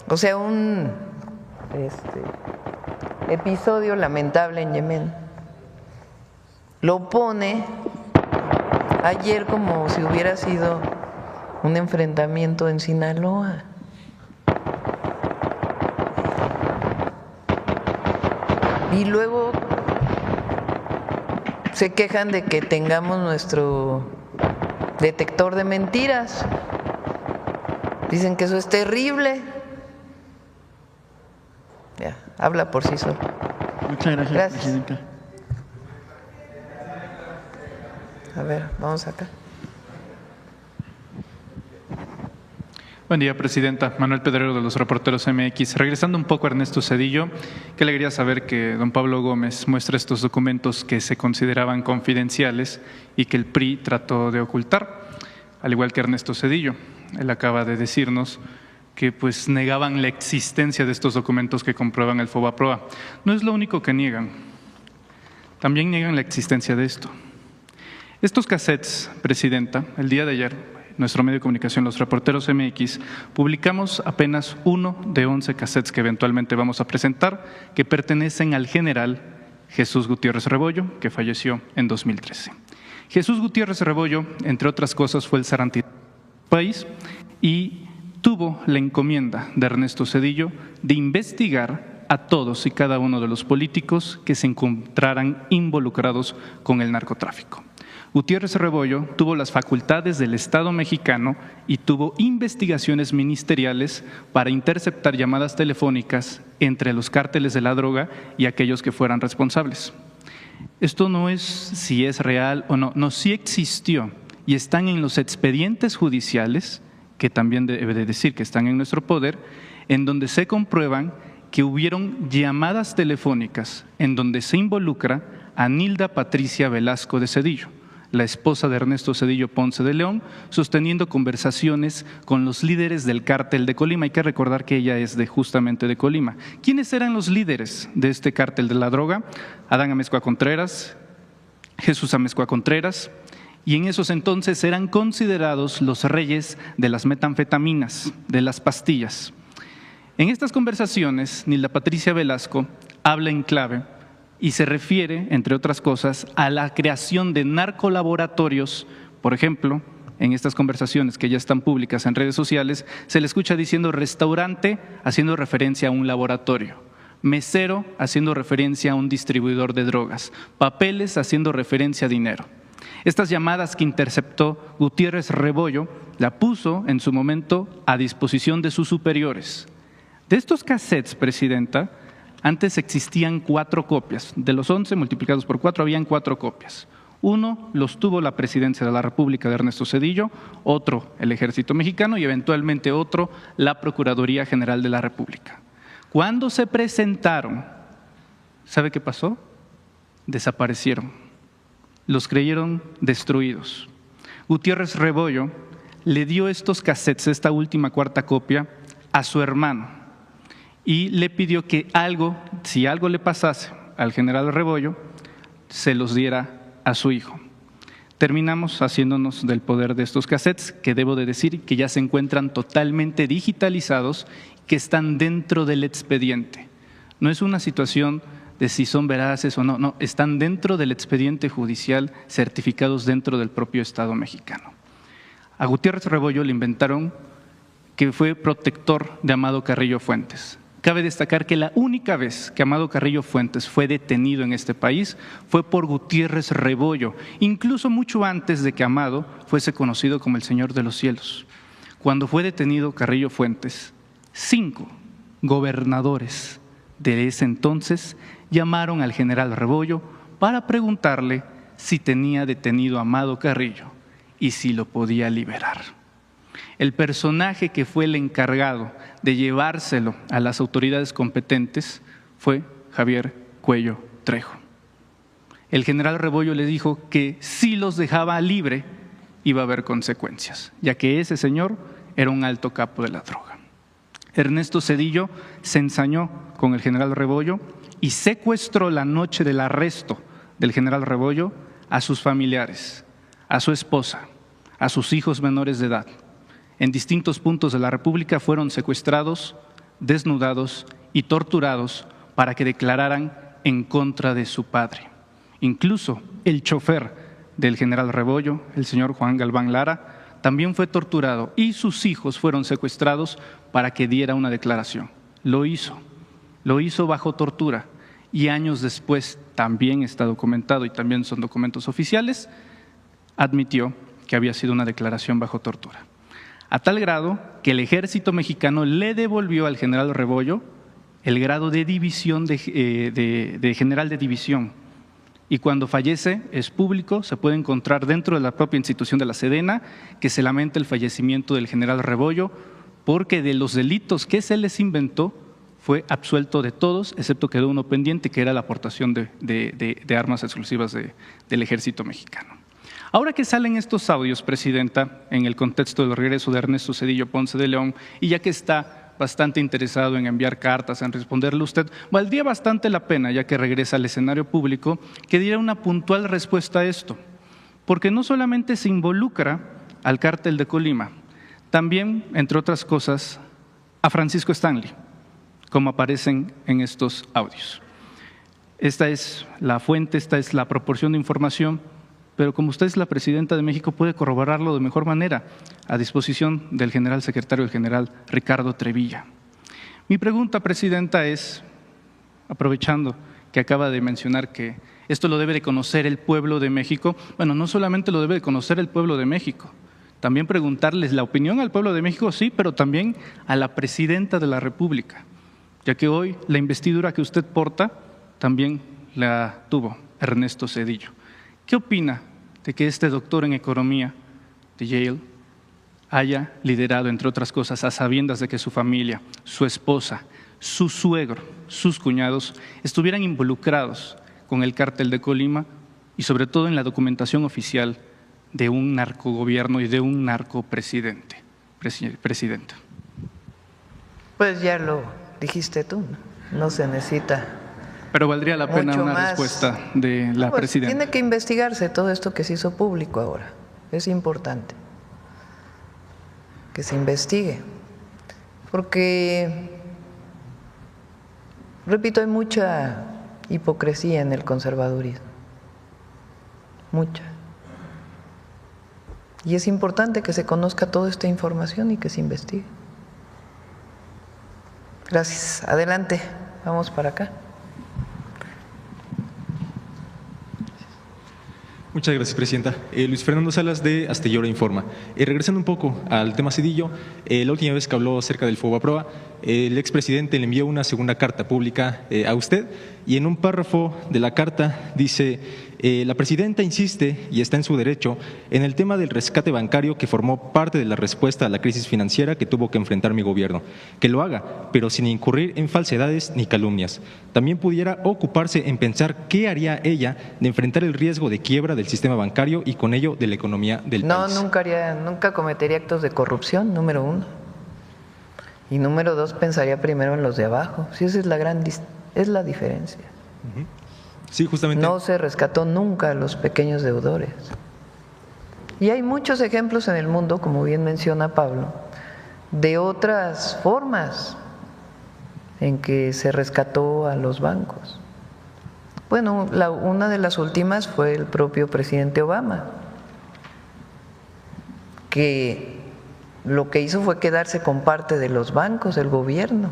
O sea, un episodio lamentable en Yemen. Lo pone ayer como si hubiera sido un enfrentamiento en Sinaloa. Y luego se quejan de que tengamos nuestro detector de mentiras. Dicen que eso es terrible. Ya, habla por sí solo. Muchas gracias, presidenta. A ver, vamos acá. Buen día, presidenta. Manuel Pedrero, de los Reporteros MX. Regresando un poco a Ernesto Zedillo, qué alegría saber que don Pablo Gómez muestra estos documentos que se consideraban confidenciales y que el PRI trató de ocultar, al igual que Ernesto Zedillo. Él acaba de decirnos que pues negaban la existencia de estos documentos que comprueban el FOBAPROA. No es lo único que niegan, también niegan la existencia de esto. Estos cassettes, presidenta, el día de ayer, nuestro medio de comunicación, los Reporteros MX, publicamos apenas 1 de 11 cassettes que eventualmente vamos a presentar, que pertenecen al general Jesús Gutiérrez Rebollo, que falleció en 2013. Jesús Gutiérrez Rebollo, entre otras cosas, fue el zarandino del país y tuvo la encomienda de Ernesto Zedillo de investigar a todos y cada uno de los políticos que se encontraran involucrados con el narcotráfico. Gutiérrez Rebollo tuvo las facultades del Estado mexicano y tuvo investigaciones ministeriales para interceptar llamadas telefónicas entre los cárteles de la droga y aquellos que fueran responsables. Esto no es si es real o no, no, sí existió y están en los expedientes judiciales, que también debe de decir que están en nuestro poder, en donde se comprueban que hubieron llamadas telefónicas en donde se involucra a Nilda Patricia Velasco de Zedillo, la esposa de Ernesto Zedillo Ponce de León, sosteniendo conversaciones con los líderes del cártel de Colima. Hay que recordar que ella es justamente de Colima. ¿Quiénes eran los líderes de este cártel de la droga? Adán Amezcua Contreras, Jesús Amezcua Contreras, y en esos entonces eran considerados los reyes de las metanfetaminas, de las pastillas. En estas conversaciones, Nilda Patricia Velasco habla en clave y se refiere, entre otras cosas, a la creación de narcolaboratorios. Por ejemplo, en estas conversaciones que ya están públicas en redes sociales, se le escucha diciendo restaurante, haciendo referencia a un laboratorio, mesero, haciendo referencia a un distribuidor de drogas, papeles, haciendo referencia a dinero. Estas llamadas que interceptó Gutiérrez Rebollo la puso en su momento a disposición de sus superiores. De estos cassettes, presidenta, antes existían 4 copias. De los 11 multiplicados por 4 habían 4 copias. Uno los tuvo la Presidencia de la República de Ernesto Zedillo, otro el Ejército Mexicano y eventualmente otro la Procuraduría General de la República. Cuando se presentaron, ¿sabe qué pasó? Desaparecieron. Los creyeron destruidos. Gutiérrez Rebollo le dio estos cassettes, esta última 4ª copia, a su hermano. y le pidió que si algo le pasase al general Rebollo, se los diera a su hijo. Terminamos haciéndonos del poder de estos cassettes, que debo de decir que ya se encuentran totalmente digitalizados, que están dentro del expediente. No es una situación de si son veraces o no, no, están dentro del expediente judicial, certificados dentro del propio Estado mexicano. A Gutiérrez Rebollo le inventaron que fue protector de Amado Carrillo Fuentes. Cabe destacar que la única vez que Amado Carrillo Fuentes fue detenido en este país fue por Gutiérrez Rebollo, incluso mucho antes de que Amado fuese conocido como el Señor de los Cielos. Cuando fue detenido Carrillo Fuentes, 5 gobernadores de ese entonces llamaron al general Rebollo para preguntarle si tenía detenido a Amado Carrillo y si lo podía liberar. El personaje que fue el encargado de llevárselo a las autoridades competentes fue Javier Cuello Trejo. El general Rebollo le dijo que si los dejaba libre iba a haber consecuencias, ya que ese señor era un alto capo de la droga. Ernesto Zedillo se ensañó con el general Rebollo y secuestró la noche del arresto del general Rebollo a sus familiares, a su esposa, a sus hijos menores de edad. En distintos puntos de la República fueron secuestrados, desnudados y torturados para que declararan en contra de su padre. Incluso el chofer del general Rebollo, el señor Juan Galván Lara, también fue torturado y sus hijos fueron secuestrados para que diera una declaración. Lo hizo bajo tortura y años después, también está documentado y también son documentos oficiales, admitió que había sido una declaración bajo tortura. A tal grado que el ejército mexicano le devolvió al general Rebollo el grado de división de general de división. Y cuando fallece, es público, se puede encontrar dentro de la propia institución de la Sedena que se lamenta el fallecimiento del general Rebollo porque de los delitos que se les inventó fue absuelto de todos, excepto quedó uno pendiente, que era la aportación de armas exclusivas del ejército mexicano. Ahora que salen estos audios, Presidenta, en el contexto del regreso de Ernesto Zedillo Ponce de León, y ya que está bastante interesado en enviar cartas, en responderle a usted, valdría bastante la pena, ya que regresa al escenario público, que diera una puntual respuesta a esto, porque no solamente se involucra al cártel de Colima, también, entre otras cosas, a Francisco Stanley, como aparecen en estos audios. Esta es la fuente, esta es la proporción de información, pero como usted es la Presidenta de México, puede corroborarlo de mejor manera a disposición del general secretario, el general Ricardo Trevilla. Mi pregunta, Presidenta, es, aprovechando que acaba de mencionar que esto lo debe de conocer el pueblo de México, bueno, no solamente lo debe de conocer el pueblo de México, también preguntarles la opinión al pueblo de México, sí, pero también a la Presidenta de la República, ya que hoy la investidura que usted porta también la tuvo Ernesto Zedillo. ¿Qué opina de que este doctor en economía de Yale haya liderado, entre otras cosas, a sabiendas de que su familia, su esposa, su suegro, sus cuñados estuvieran involucrados con el cártel de Colima y sobre todo en la documentación oficial de un narcogobierno y de un narcopresidente? Presidenta. Pues ya lo dijiste tú, no se necesita. Pero valdría la pena una respuesta de la Presidenta. Tiene que investigarse todo esto que se hizo público ahora. Es importante que se investigue. Porque, repito, hay mucha hipocresía en el conservadurismo. Mucha. Y es importante que se conozca toda esta información y que se investigue. Gracias. Adelante. Vamos para acá. Muchas gracias, Presidenta. Luis Fernando Salas, de Hasta Ahora Informa. Regresando un poco al tema Zedillo, la última vez que habló acerca del FOBAPROA, el expresidente le envió una segunda carta pública a usted y en un párrafo de la carta dice: la Presidenta insiste, y está en su derecho, en el tema del rescate bancario que formó parte de la respuesta a la crisis financiera que tuvo que enfrentar mi gobierno. Que lo haga, pero sin incurrir en falsedades ni calumnias. También pudiera ocuparse en pensar qué haría ella de enfrentar el riesgo de quiebra del sistema bancario y con ello de la economía del país. No, nunca cometería actos de corrupción, número uno. Y número dos, pensaría primero en los de abajo. Sí, esa es es la diferencia. Sí, justamente. No se rescató nunca a los pequeños deudores. Y hay muchos ejemplos en el mundo, como bien menciona Pablo, de otras formas en que se rescató a los bancos. Bueno, una de las últimas fue el propio presidente Obama, que lo que hizo fue quedarse con parte de los bancos, el gobierno,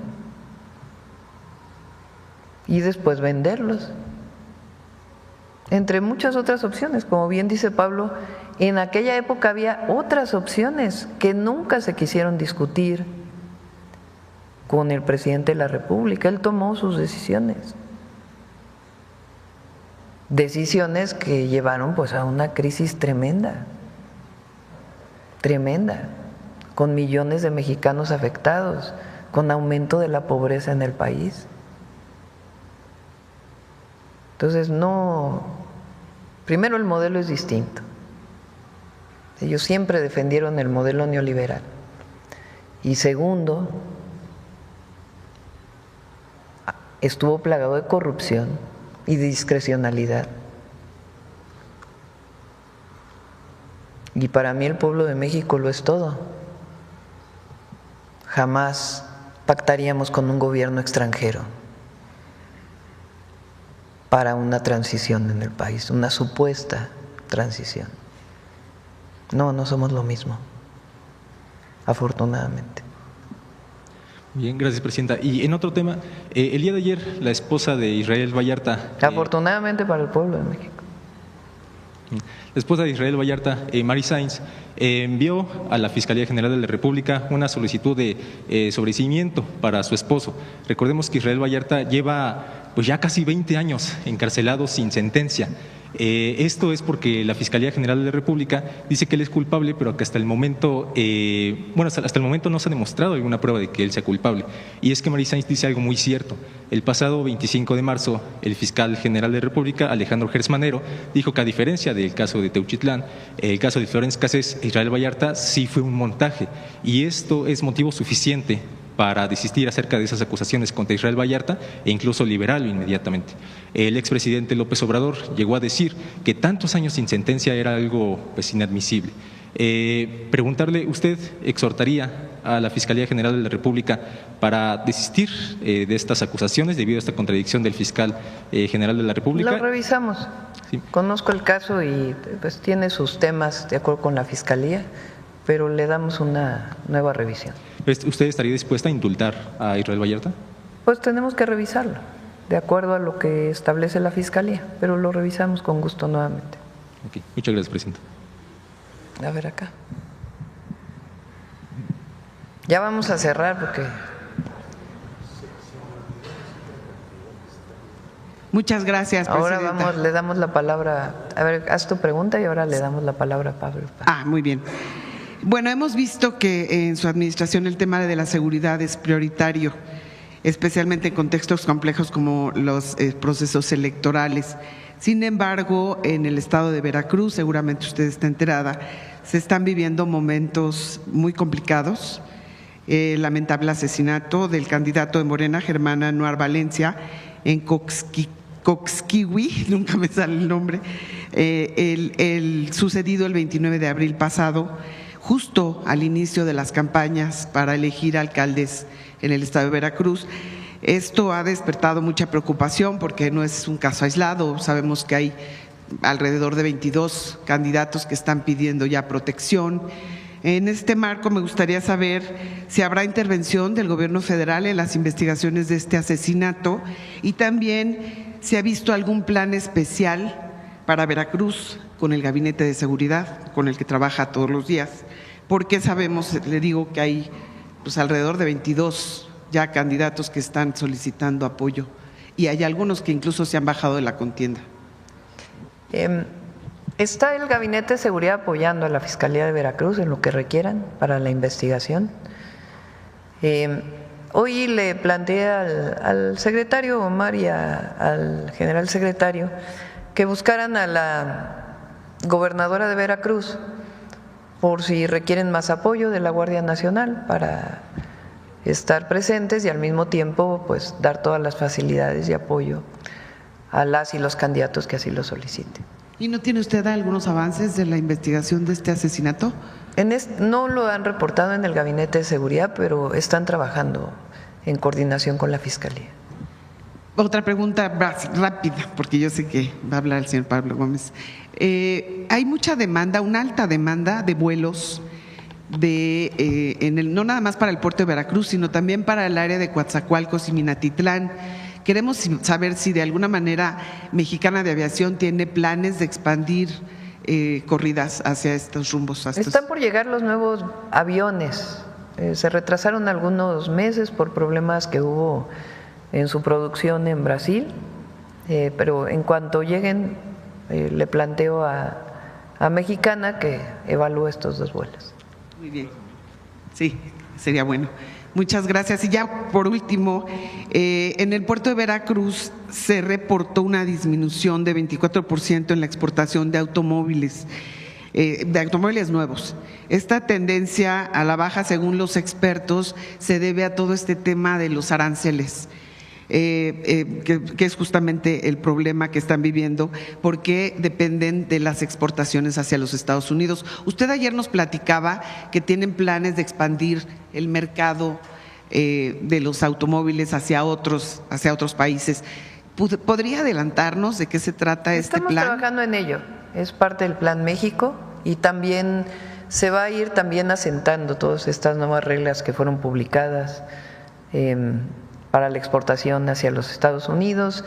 y después venderlos, entre muchas otras opciones. Como bien dice Pablo, en aquella época había otras opciones que nunca se quisieron discutir con el presidente de la República. Él tomó sus decisiones que llevaron pues a una crisis tremenda, con millones de mexicanos afectados, con aumento de la pobreza en el país. Entonces primero el modelo es distinto. Ellos siempre defendieron el modelo neoliberal. Y segundo, estuvo plagado de corrupción y de discrecionalidad. Y para mí el pueblo de México lo es todo. Jamás pactaríamos con un gobierno extranjero para una transición en el país, una supuesta transición. No somos lo mismo, afortunadamente. Bien, gracias, presidenta. Y en otro tema, el día de ayer la esposa de Israel Vallarta… Afortunadamente para el pueblo de México. La esposa de Israel Vallarta, Mary Sainz, envió a la Fiscalía General de la República una solicitud de sobreseimiento para su esposo. Recordemos que Israel Vallarta lleva pues ya casi 20 años encarcelado sin sentencia. Esto es porque la Fiscalía General de la República dice que él es culpable, pero que hasta el momento, hasta el momento no se ha demostrado alguna prueba de que él sea culpable. Y es que Mary Sainz dice algo muy cierto. El pasado 25 de marzo, el fiscal general de la República, Alejandro Gertz Manero, dijo que a diferencia del caso de Teuchitlán, el caso de Florence Cassés e Israel Vallarta sí fue un montaje. Y esto es motivo suficiente para desistir acerca de esas acusaciones contra Israel Vallarta e incluso liberarlo inmediatamente. El expresidente López Obrador llegó a decir que tantos años sin sentencia era algo pues inadmisible. Preguntarle, ¿usted exhortaría a la Fiscalía General de la República para desistir de estas acusaciones debido a esta contradicción del fiscal general de la República? Lo revisamos. Sí. Conozco el caso y pues tiene sus temas de acuerdo con la Fiscalía, pero le damos una nueva revisión. ¿Usted estaría dispuesta a indultar a Israel Vallarta? Pues tenemos que revisarlo, de acuerdo a lo que establece la Fiscalía, pero lo revisamos con gusto nuevamente. Okay. Muchas gracias, presidenta. A ver acá. Ya vamos a cerrar porque… Muchas gracias, presidenta. Ahora le damos la palabra, a ver, haz tu pregunta y ahora le damos la palabra a Pablo. Muy bien. Bueno, hemos visto que en su administración el tema de la seguridad es prioritario, especialmente en contextos complejos como los procesos electorales. Sin embargo, en el estado de Veracruz, seguramente usted está enterada, se están viviendo momentos muy complicados. El lamentable asesinato del candidato de Morena, Germán Anuar Valencia, en Coxquihui, nunca me sale el nombre, el sucedido el 29 de abril pasado, justo al inicio de las campañas para elegir alcaldes en el estado de Veracruz. Esto ha despertado mucha preocupación porque no es un caso aislado. Sabemos que hay alrededor de 22 candidatos que están pidiendo ya protección. En este marco me gustaría saber si habrá intervención del gobierno federal en las investigaciones de este asesinato y también si ha visto algún plan especial para Veracruz con el Gabinete de Seguridad con el que trabaja todos los días, porque sabemos, le digo, que hay pues alrededor de 22 ya candidatos que están solicitando apoyo y hay algunos que incluso se han bajado de la contienda. Está el Gabinete de Seguridad apoyando a la Fiscalía de Veracruz en lo que requieran para la investigación. Hoy le planteé al secretario Omar y al general secretario que buscaran a la gobernadora de Veracruz por si requieren más apoyo de la Guardia Nacional para estar presentes y al mismo tiempo pues dar todas las facilidades y apoyo a las y los candidatos que así lo soliciten. ¿Y no tiene usted algunos avances de la investigación de este asesinato? No lo han reportado en el Gabinete de Seguridad, pero están trabajando en coordinación con la Fiscalía. Otra pregunta rápida, porque yo sé que va a hablar el señor Pablo Gómez. Hay mucha demanda, una alta demanda de vuelos no nada más para el puerto de Veracruz, sino también para el área de Coatzacoalcos y Minatitlán. Queremos saber si de alguna manera Mexicana de Aviación tiene planes de expandir corridas hacia estos rumbos. Están por llegar los nuevos aviones. Se retrasaron algunos meses por problemas que hubo en su producción en Brasil, pero en cuanto lleguen le planteo a Mexicana que evalúe estos 2 vuelos. Muy bien, sí, sería bueno. Muchas gracias. Y ya por último, en el puerto de Veracruz se reportó una disminución de 24% en la exportación de automóviles nuevos. Esta tendencia a la baja, según los expertos, se debe a todo este tema de los aranceles, que es justamente el problema que están viviendo, porque dependen de las exportaciones hacia los Estados Unidos. Usted ayer nos platicaba que tienen planes de expandir el mercado de los automóviles hacia otros países. ¿Podría adelantarnos de qué se trata este plan? Estamos trabajando en ello, es parte del Plan México y también se va a ir también asentando todas estas nuevas reglas que fueron publicadas para la exportación hacia los Estados Unidos.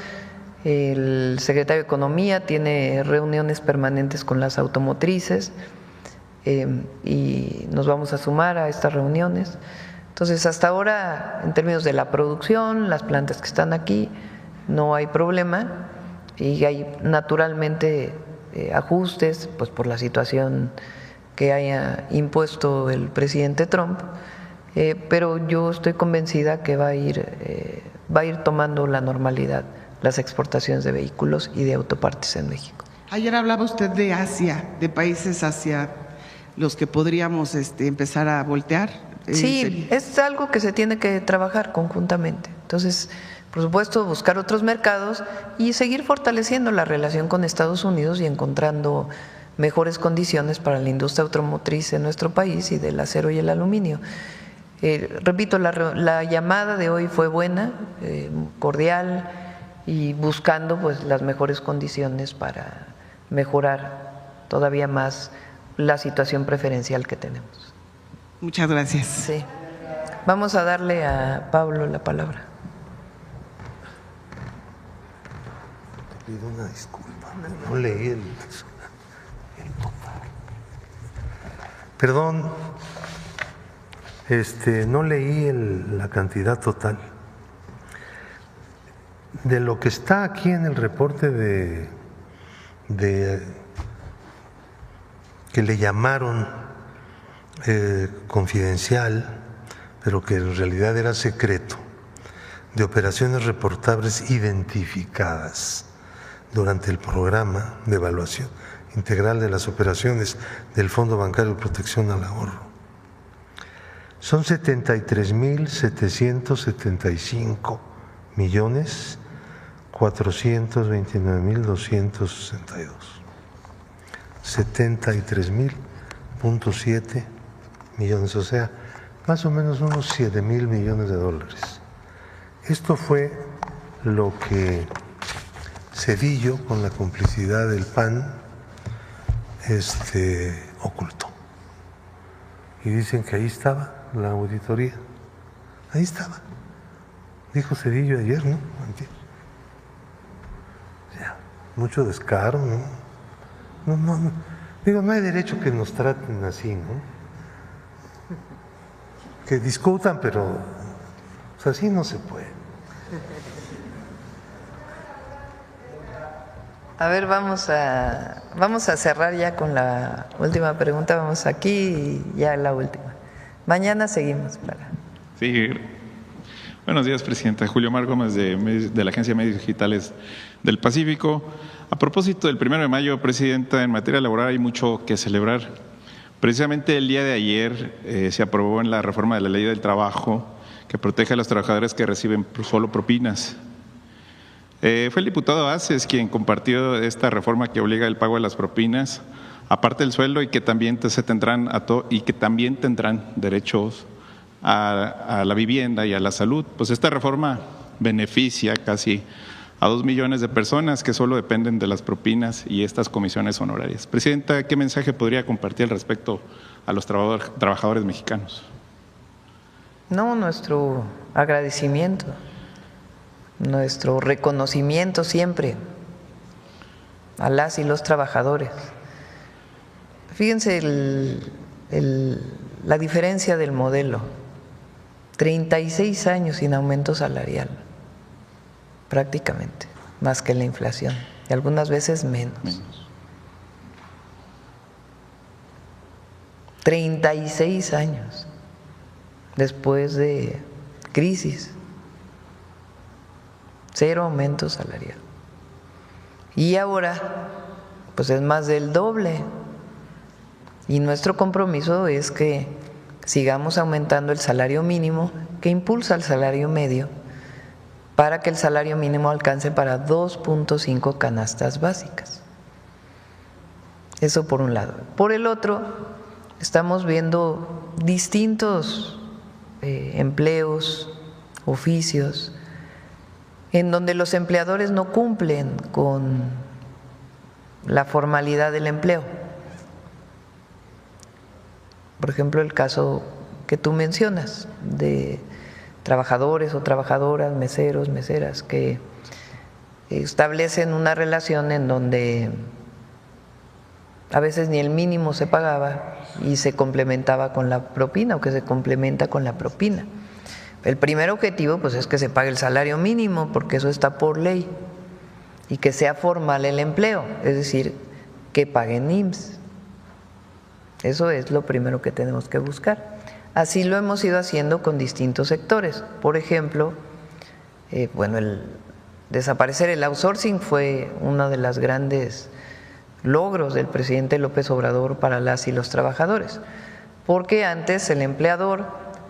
El secretario de Economía tiene reuniones permanentes con las automotrices y nos vamos a sumar a estas reuniones. Entonces, hasta ahora, en términos de la producción, las plantas que están aquí, no hay problema y hay naturalmente ajustes pues por la situación que haya impuesto el presidente Trump. Pero yo estoy convencida que va a ir tomando la normalidad las exportaciones de vehículos y de autopartes en México. Ayer hablaba usted de Asia, de países hacia los que podríamos empezar a voltear. Sí, es algo que se tiene que trabajar conjuntamente. Entonces, por supuesto, buscar otros mercados y seguir fortaleciendo la relación con Estados Unidos y encontrando mejores condiciones para la industria automotriz en nuestro país y del acero y el aluminio. Repito, la llamada de hoy fue buena, cordial y buscando pues las mejores condiciones para mejorar todavía más la situación preferencial que tenemos. Muchas gracias. Sí. Vamos a darle a Pablo la palabra. Pido una disculpa, no leí el total. Perdón. No leí la cantidad total. De lo que está aquí en el reporte de que le llamaron confidencial, pero que en realidad era secreto, de operaciones reportables identificadas durante el programa de evaluación integral de las operaciones del Fondo Bancario de Protección al Ahorro. Son 73,429,262. 73,000.7 millones, o sea, más o menos unos 7,000 millones de dólares. Esto fue lo que Cedillo, con la complicidad del PAN, ocultó. Y dicen que ahí estaba la auditoría. Ahí estaba. Dijo Cedillo ayer, ¿no? Ya, mucho descaro, ¿no? No. Digo, no hay derecho que nos traten así, ¿no? Que discutan, pero pues así no se puede. A ver, vamos a cerrar ya con la última pregunta. Vamos aquí y ya la última. Mañana seguimos. Sí. Buenos días, presidenta. Julio Mar Gómez de la Agencia de Medios Digitales del Pacífico. A propósito del 1 de mayo, presidenta, en materia laboral hay mucho que celebrar. Precisamente el día de ayer se aprobó en la reforma de la Ley del Trabajo que protege a los trabajadores que reciben solo propinas. Fue el diputado Aces quien compartió esta reforma que obliga el pago de las propinas, aparte del sueldo, y que también tendrán derechos a la vivienda y a la salud. Pues esta reforma beneficia casi a 2 millones de personas que solo dependen de las propinas y estas comisiones honorarias. Presidenta, ¿qué mensaje podría compartir al respecto a los trabajadores mexicanos? No, nuestro agradecimiento, nuestro reconocimiento siempre a las y los trabajadores. Fíjense la diferencia del modelo. 36 años sin aumento salarial, prácticamente, más que la inflación, y algunas veces menos. 36 años después de crisis, 0 aumento salarial. Y ahora, pues es más del doble. Y nuestro compromiso es que sigamos aumentando el salario mínimo, que impulsa el salario medio, para que el salario mínimo alcance para 2.5 canastas básicas. Eso por un lado. Por el otro, estamos viendo distintos empleos, oficios, en donde los empleadores no cumplen con la formalidad del empleo. Por ejemplo, el caso que tú mencionas de trabajadores o trabajadoras, meseros, meseras, que establecen una relación en donde a veces ni el mínimo se pagaba y se complementaba con la propina, o que se complementa con la propina. El primer objetivo pues es que se pague el salario mínimo, porque eso está por ley, y que sea formal el empleo, es decir, que paguen IMSS. Eso es lo primero que tenemos que buscar. Así lo hemos ido haciendo con distintos sectores. Por ejemplo, el desaparecer el outsourcing fue uno de los grandes logros del presidente López Obrador para las y los trabajadores, porque antes el empleador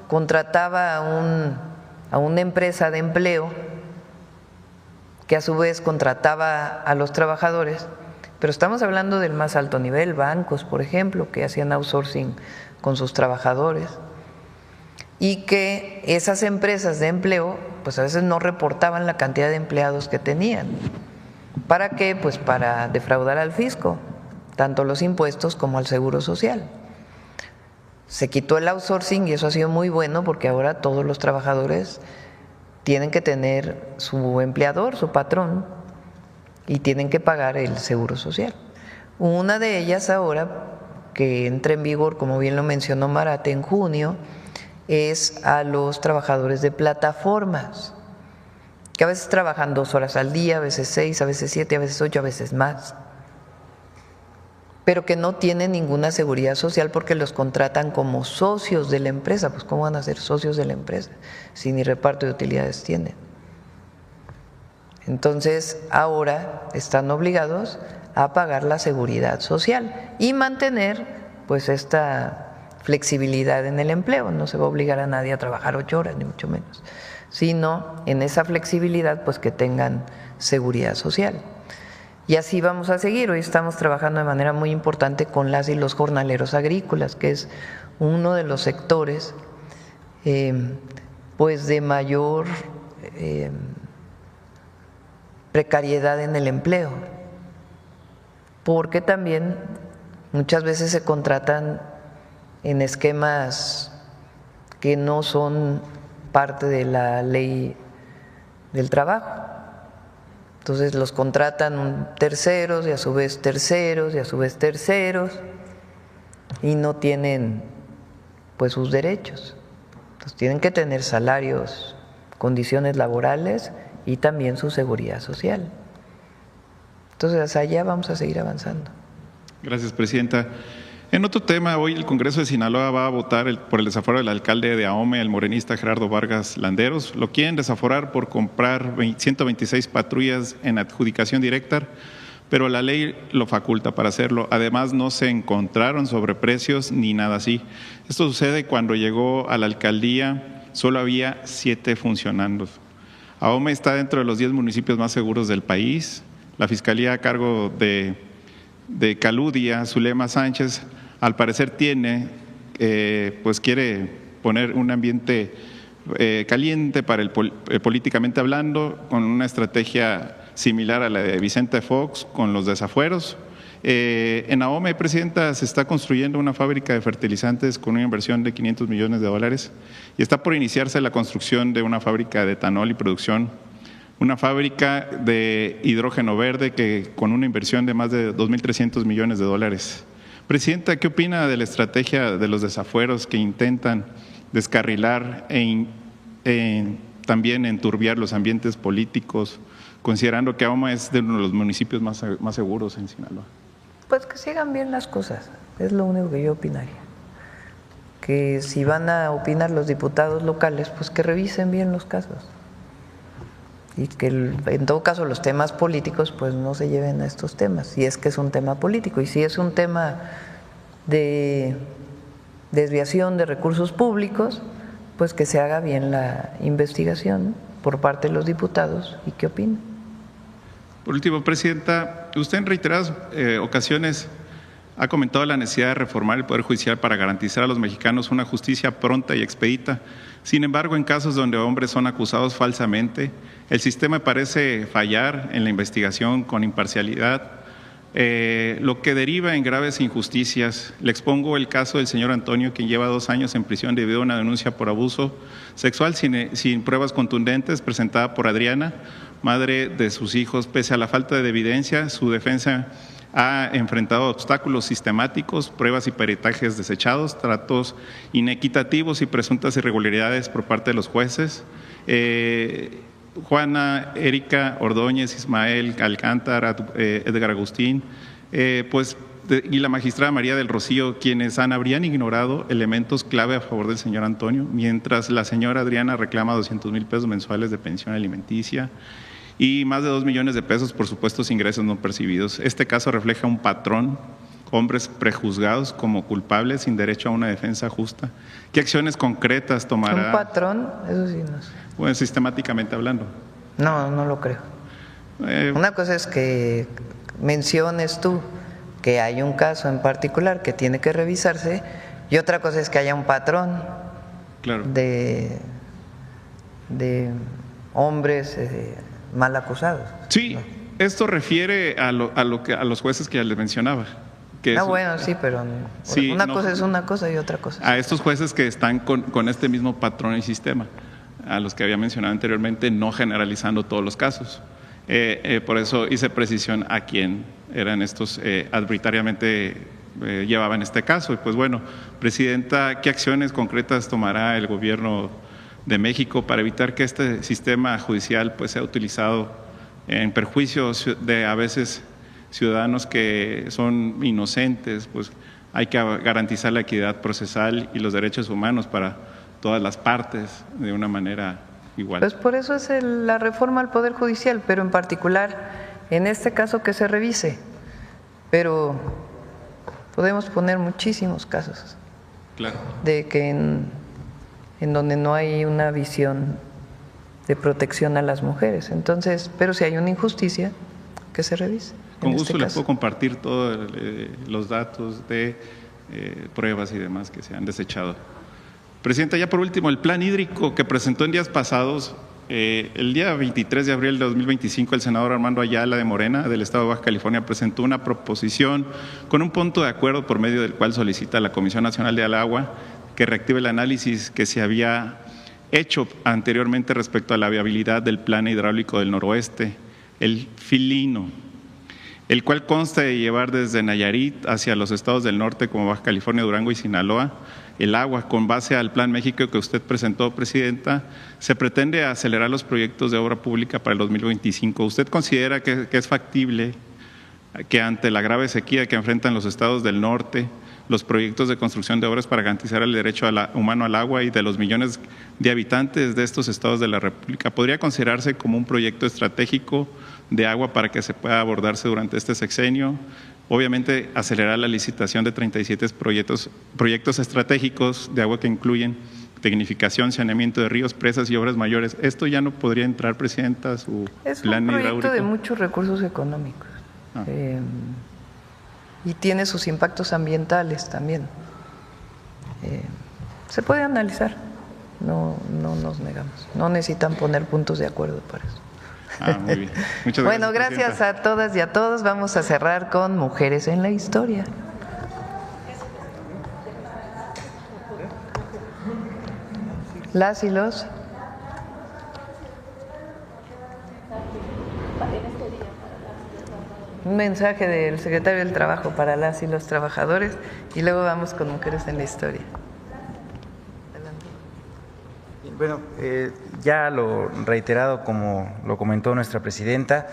contrataba a una empresa de empleo que a su vez contrataba a los trabajadores. Pero estamos hablando del más alto nivel, bancos, por ejemplo, que hacían outsourcing con sus trabajadores, y que esas empresas de empleo pues a veces no reportaban la cantidad de empleados que tenían. ¿Para qué? Pues para defraudar al fisco, tanto los impuestos como al seguro social. Se quitó el outsourcing y eso ha sido muy bueno, porque ahora todos los trabajadores tienen que tener su empleador, su patrón, y tienen que pagar el seguro social. Una de ellas ahora, que entra en vigor, como bien lo mencionó Marate, en junio, es a los trabajadores de plataformas, que a veces trabajan 2 horas al día, a veces 6, a veces 7, a veces 8, a veces más, pero que no tienen ninguna seguridad social porque los contratan como socios de la empresa. Pues ¿cómo van a ser socios de la empresa si ni reparto de utilidades tienen? Entonces ahora están obligados a pagar la seguridad social y mantener pues esta flexibilidad en el empleo. No se va a obligar a nadie a trabajar 8 horas, ni mucho menos, sino en esa flexibilidad pues que tengan seguridad social. Y así vamos a seguir. Hoy estamos trabajando de manera muy importante con las y los jornaleros agrícolas, que es uno de los sectores pues de mayor precariedad en el empleo, porque también muchas veces se contratan en esquemas que no son parte de la ley del trabajo. Entonces los contratan terceros y a su vez terceros y a su vez terceros, y no tienen pues sus derechos. Entonces tienen que tener salarios, condiciones laborales y también su seguridad social. Entonces hacia allá vamos a seguir avanzando. Gracias, Presidenta. En otro tema, hoy el Congreso de Sinaloa va a votar por el desaforo del alcalde de Ahome, el morenista Gerardo Vargas Landeros. Lo quieren desaforar por comprar 126 patrullas en adjudicación directa, pero la ley lo faculta para hacerlo. Además, no se encontraron sobreprecios ni nada así. Esto sucede cuando llegó a la alcaldía solo había 7 funcionando. Ahome está dentro de los 10 municipios más seguros del país. La Fiscalía a cargo de Caludia, Zulema Sánchez, al parecer quiere poner un ambiente caliente para políticamente hablando, con una estrategia similar a la de Vicente Fox con los desafueros. En Ahome, Presidenta, se está construyendo una fábrica de fertilizantes con una inversión de $500 millones y está por iniciarse la construcción de una fábrica de etanol y producción, una fábrica de hidrógeno verde que con una inversión de más de $2.300 millones. Presidenta, ¿qué opina de la estrategia de los desafueros que intentan descarrilar también enturbiar los ambientes políticos, considerando que Ahome es de uno de los municipios más seguros en Sinaloa? Pues que sigan bien las cosas, es lo único que yo opinaría. Que si van a opinar los diputados locales, pues que revisen bien los casos. Y que en todo caso los temas políticos pues no se lleven a estos temas, si es que es un tema político. Y si es un tema de desviación de recursos públicos, pues que se haga bien la investigación por parte de los diputados y qué opinan. Por último, Presidenta, usted en reiteradas ocasiones ha comentado la necesidad de reformar el Poder Judicial para garantizar a los mexicanos una justicia pronta y expedita. Sin embargo, en casos donde hombres son acusados falsamente, el sistema parece fallar en la investigación con imparcialidad, lo que deriva en graves injusticias. Le expongo el caso del señor Antonio, quien lleva 2 años en prisión debido a una denuncia por abuso sexual sin pruebas contundentes presentada por Adriana, madre de sus hijos. Pese a la falta de evidencia, su defensa ha enfrentado obstáculos sistemáticos, pruebas y peritajes desechados, tratos inequitativos y presuntas irregularidades por parte de los jueces. Juana, Erika Ordóñez, Ismael Alcántara, Edgar Agustín, y la magistrada María del Rocío, quienes habrían ignorado elementos clave a favor del señor Antonio, mientras la señora Adriana reclama $200,000 mensuales de pensión alimenticia y más de $2 millones por supuestos ingresos no percibidos. Este caso refleja un patrón: hombres prejuzgados como culpables sin derecho a una defensa justa. ¿Qué acciones concretas tomará? ¿Un patrón? Eso sí no sé. Bueno, sistemáticamente hablando. No, no lo creo. Una cosa es que menciones tú que hay un caso en particular que tiene que revisarse y otra cosa es que haya un patrón, claro, de hombres mal acusados. Sí, ¿no? Esto refiere a los jueces que ya les mencionaba. Bueno, sí, pero sí, una cosa es una cosa y otra cosa. A estos jueces que están con este mismo patrón y sistema, a los que había mencionado anteriormente, no generalizando todos los casos. Por eso hice precisión a quién eran estos arbitrariamente llevaban este caso. Y pues bueno, Presidenta, ¿qué acciones concretas tomará el gobierno de México para evitar que este sistema judicial pues sea utilizado en perjuicio de a veces ciudadanos que son inocentes? Pues hay que garantizar la equidad procesal y los derechos humanos para todas las partes de una manera igual. Pues por eso es la reforma al Poder Judicial, pero en particular en este caso que se revise. Pero podemos poner muchísimos casos, claro, de que en donde no hay una visión de protección a las mujeres. Entonces, pero si hay una injusticia, que se revise. Con gusto les puedo compartir todos los datos de pruebas y demás que se han desechado. Presidenta, ya por último, el plan hídrico que presentó en días pasados, el día 23 de abril de 2025, el senador Armando Ayala de Morena, del Estado de Baja California, presentó una proposición con un punto de acuerdo por medio del cual solicita a la Comisión Nacional del Agua que reactive el análisis que se había hecho anteriormente respecto a la viabilidad del plan hidráulico del noroeste, el Filino, el cual consta de llevar desde Nayarit hacia los estados del norte como Baja California, Durango y Sinaloa el agua. Con base al Plan México que usted presentó, Presidenta, se pretende acelerar los proyectos de obra pública para el 2025. ¿Usted considera que es factible que ante la grave sequía que enfrentan los estados del norte, los proyectos de construcción de obras para garantizar el derecho humano al agua y de los millones de habitantes de estos estados de la República podría considerarse como un proyecto estratégico de agua para que se pueda abordarse durante este sexenio? Obviamente, acelerar la licitación de 37 proyectos estratégicos de agua que incluyen tecnificación, saneamiento de ríos, presas y obras mayores. ¿Esto ya no podría entrar, Presidenta, a su plan hidráulico? Es un proyecto de muchos recursos económicos y tiene sus impactos ambientales también. Se puede analizar, no nos negamos. No necesitan poner puntos de acuerdo para eso. Muy bien. Muchas gracias. Bueno, gracias a todas y a todos. Vamos a cerrar con Mujeres en la Historia. Las y los. Un mensaje del secretario del Trabajo para las y los trabajadores y luego vamos con Mujeres en la Historia. Bueno, ya lo reiterado como lo comentó nuestra presidenta,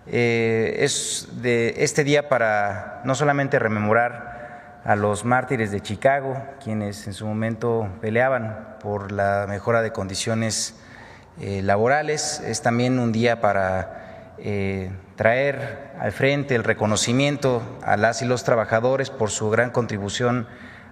es de este día para no solamente rememorar a los mártires de Chicago, quienes en su momento peleaban por la mejora de condiciones laborales, es también un día para traer al frente el reconocimiento a las y los trabajadores por su gran contribución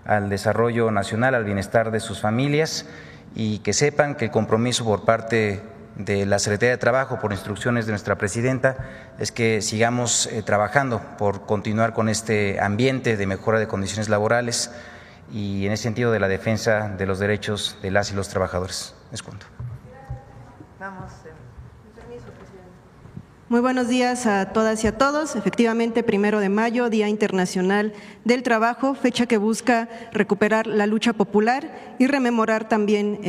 al desarrollo nacional, al bienestar de sus familias, y que sepan que el compromiso por parte de la Secretaría de Trabajo, por instrucciones de nuestra presidenta, es que sigamos trabajando por continuar con este ambiente de mejora de condiciones laborales y en ese sentido de la defensa de los derechos de las y los trabajadores. Es cuanto. Vamos. Muy buenos días a todas y a todos. Efectivamente, 1 de mayo, Día Internacional del Trabajo, fecha que busca recuperar la lucha popular y rememorar también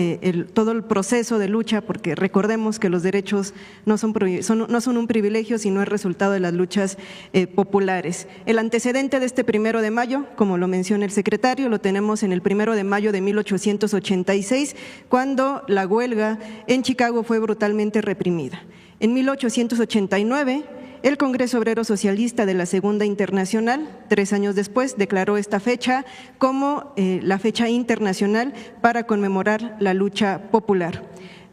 todo el proceso de lucha, porque recordemos que los derechos no son un privilegio, sino el resultado de las luchas populares. El antecedente de este 1 de mayo, como lo menciona el secretario, lo tenemos en el 1 de mayo de 1886, cuando la huelga en Chicago fue brutalmente reprimida. En 1889, el Congreso Obrero Socialista de la Segunda Internacional, 3 años después, declaró esta fecha como la fecha internacional para conmemorar la lucha popular.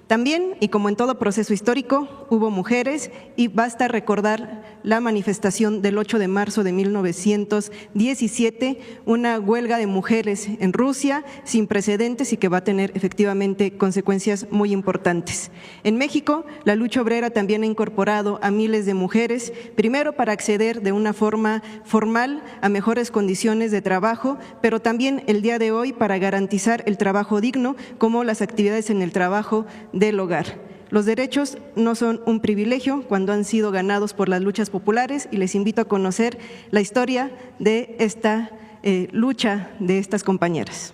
También, y como en todo proceso histórico, hubo mujeres y basta recordar la manifestación del 8 de marzo de 1917, una huelga de mujeres en Rusia sin precedentes y que va a tener efectivamente consecuencias muy importantes. En México, la lucha obrera también ha incorporado a miles de mujeres, primero para acceder de una forma formal a mejores condiciones de trabajo, pero también el día de hoy para garantizar el trabajo digno, como las actividades en el trabajo del hogar. Los derechos no son un privilegio cuando han sido ganados por las luchas populares y les invito a conocer la historia de esta lucha de estas compañeras.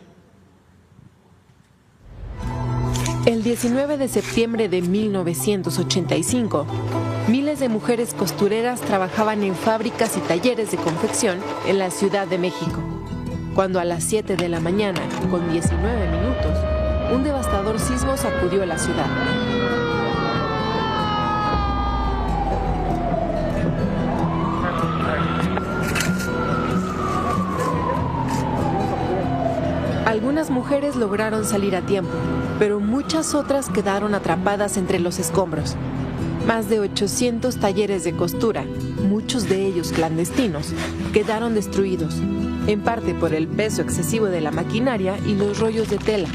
El 19 de septiembre de 1985, miles de mujeres costureras trabajaban en fábricas y talleres de confección en la Ciudad de México, cuando a las 7 de la mañana, con 19 minutos, un devastador sismo sacudió la ciudad. Algunas mujeres lograron salir a tiempo, pero muchas otras quedaron atrapadas entre los escombros. Más de 800 talleres de costura, muchos de ellos clandestinos, quedaron destruidos, en parte por el peso excesivo de la maquinaria y los rollos de tela.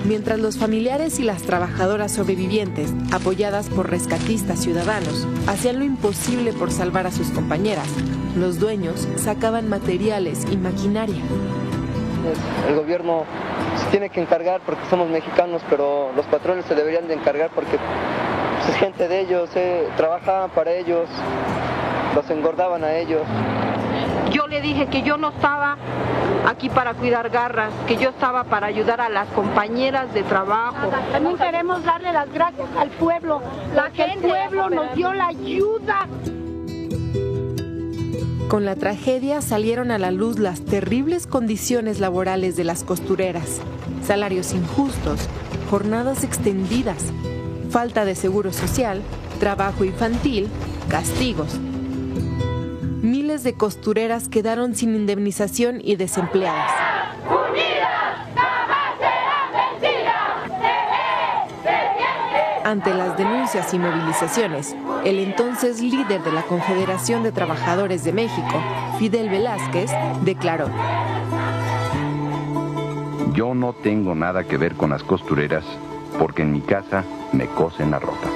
Mientras los familiares y las trabajadoras sobrevivientes, apoyadas por rescatistas ciudadanos, hacían lo imposible por salvar a sus compañeras, los dueños sacaban materiales y maquinaria. El gobierno se tiene que encargar porque somos mexicanos, pero los patrones se deberían de encargar porque pues, es gente de ellos, trabajaban para ellos, los engordaban a ellos. Yo le dije que yo no estaba aquí para cuidar garras, que yo estaba para ayudar a las compañeras de trabajo. También queremos darle las gracias al pueblo, el pueblo nos dio la ayuda. Con la tragedia salieron a la luz las terribles condiciones laborales de las costureras, salarios injustos, jornadas extendidas, falta de seguro social, trabajo infantil, castigos. Miles de costureras quedaron sin indemnización y desempleadas. Ante las denuncias y movilizaciones, el entonces líder de la Confederación de Trabajadores de México, Fidel Velázquez, declaró: Yo no tengo nada que ver con las costureras porque en mi casa me cosen la ropa.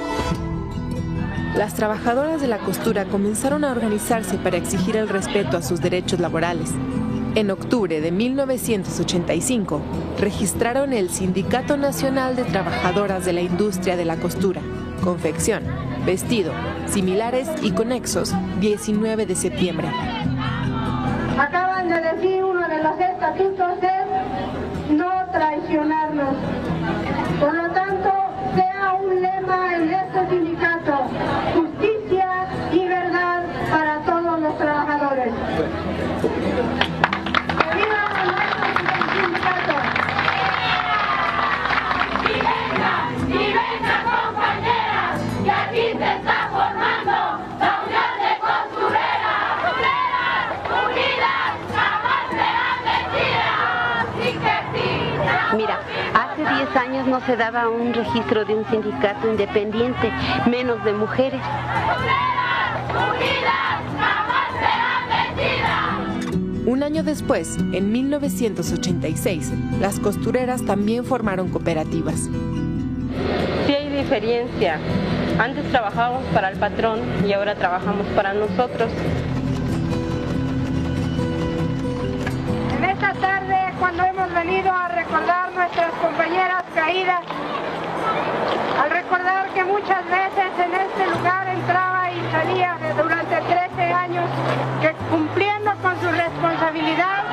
Las trabajadoras de la costura comenzaron a organizarse para exigir el respeto a sus derechos laborales. En octubre de 1985, registraron el Sindicato Nacional de Trabajadoras de la Industria de la Costura, Confección, Vestido, Similares y Conexos, 19 de septiembre. Acaban de decir uno de los estatutos es no traicionarnos. Por lo tanto, sea un lema en este sindicato: justicia y verdad para todos los trabajadores. Mira, hace 10 años no se daba un registro de un sindicato independiente, menos de mujeres. Un año después, en 1986, las costureras también formaron cooperativas. Sí hay diferencia. Antes trabajábamos para el patrón y ahora trabajamos para nosotros. En esta tarde, cuando hemos venido a recordar nuestras compañeras caídas, al recordar que muchas veces en este lugar entraba y salía durante 13 años, que cumpliendo con su responsabilidad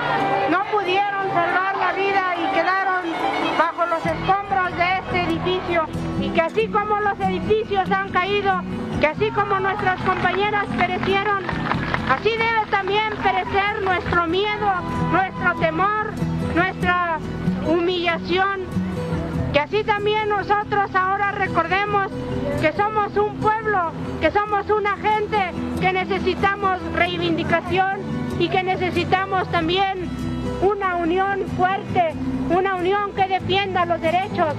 no pudieron salvar la vida y quedaron bajo los escombros de este edificio, y que así como los edificios han caído, que así como nuestras compañeras perecieron, así debe también perecer nuestro miedo, nuestro temor, nuestra humillación. Que así también nosotros ahora recordemos que somos un pueblo, que somos una gente, que necesitamos reivindicación y que necesitamos también una unión fuerte, una unión que defienda los derechos.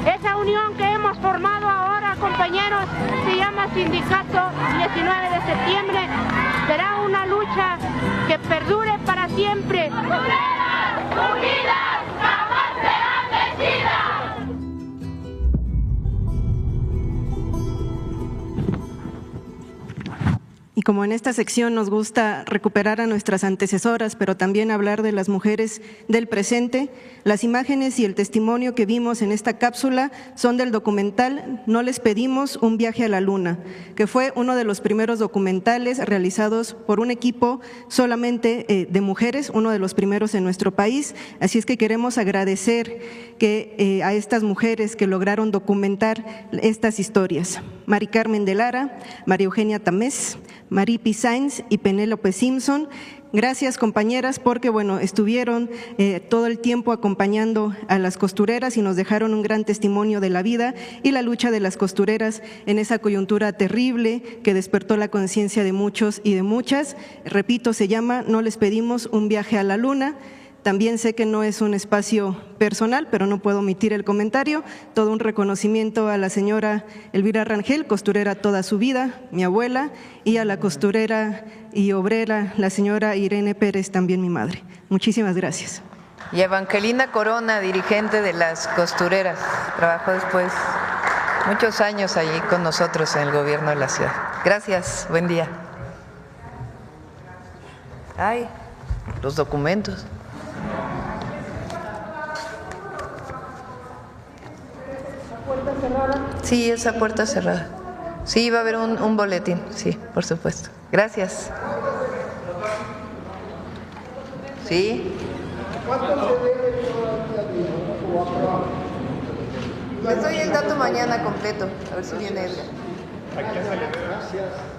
Esa unión que hemos formado ahora, compañeros, se llama Sindicato 19 de septiembre. Será una lucha que perdure para siempre. Unidas, jamás serán vencidas. Y como en esta sección nos gusta recuperar a nuestras antecesoras, pero también hablar de las mujeres del presente, las imágenes y el testimonio que vimos en esta cápsula son del documental No les pedimos un viaje a la luna, que fue uno de los primeros documentales realizados por un equipo solamente de mujeres, uno de los primeros en nuestro país. Así es que queremos agradecer a estas mujeres que lograron documentar estas historias. Mari Carmen de Lara, María Eugenia Tamés, Maripi Sainz y Penélope Simpson. Gracias, compañeras, porque estuvieron todo el tiempo acompañando a las costureras y nos dejaron un gran testimonio de la vida y la lucha de las costureras en esa coyuntura terrible que despertó la conciencia de muchos y de muchas. Repito, se llama No les pedimos un viaje a la luna. También sé que no es un espacio personal, pero no puedo omitir el comentario. Todo un reconocimiento a la señora Elvira Rangel, costurera toda su vida, mi abuela, y a la costurera y obrera, la señora Irene Pérez, también mi madre. Muchísimas gracias. Y Evangelina Corona, dirigente de las costureras, trabajó después muchos años allí con nosotros en el gobierno de la ciudad. Gracias, buen día. Ay, los documentos. ¿Puerta cerrada? Sí, esa puerta cerrada. Sí, va a haber un boletín, sí, por supuesto. Gracias. Sí. Les doy el dato mañana completo, a ver si viene Edgar. Gracias.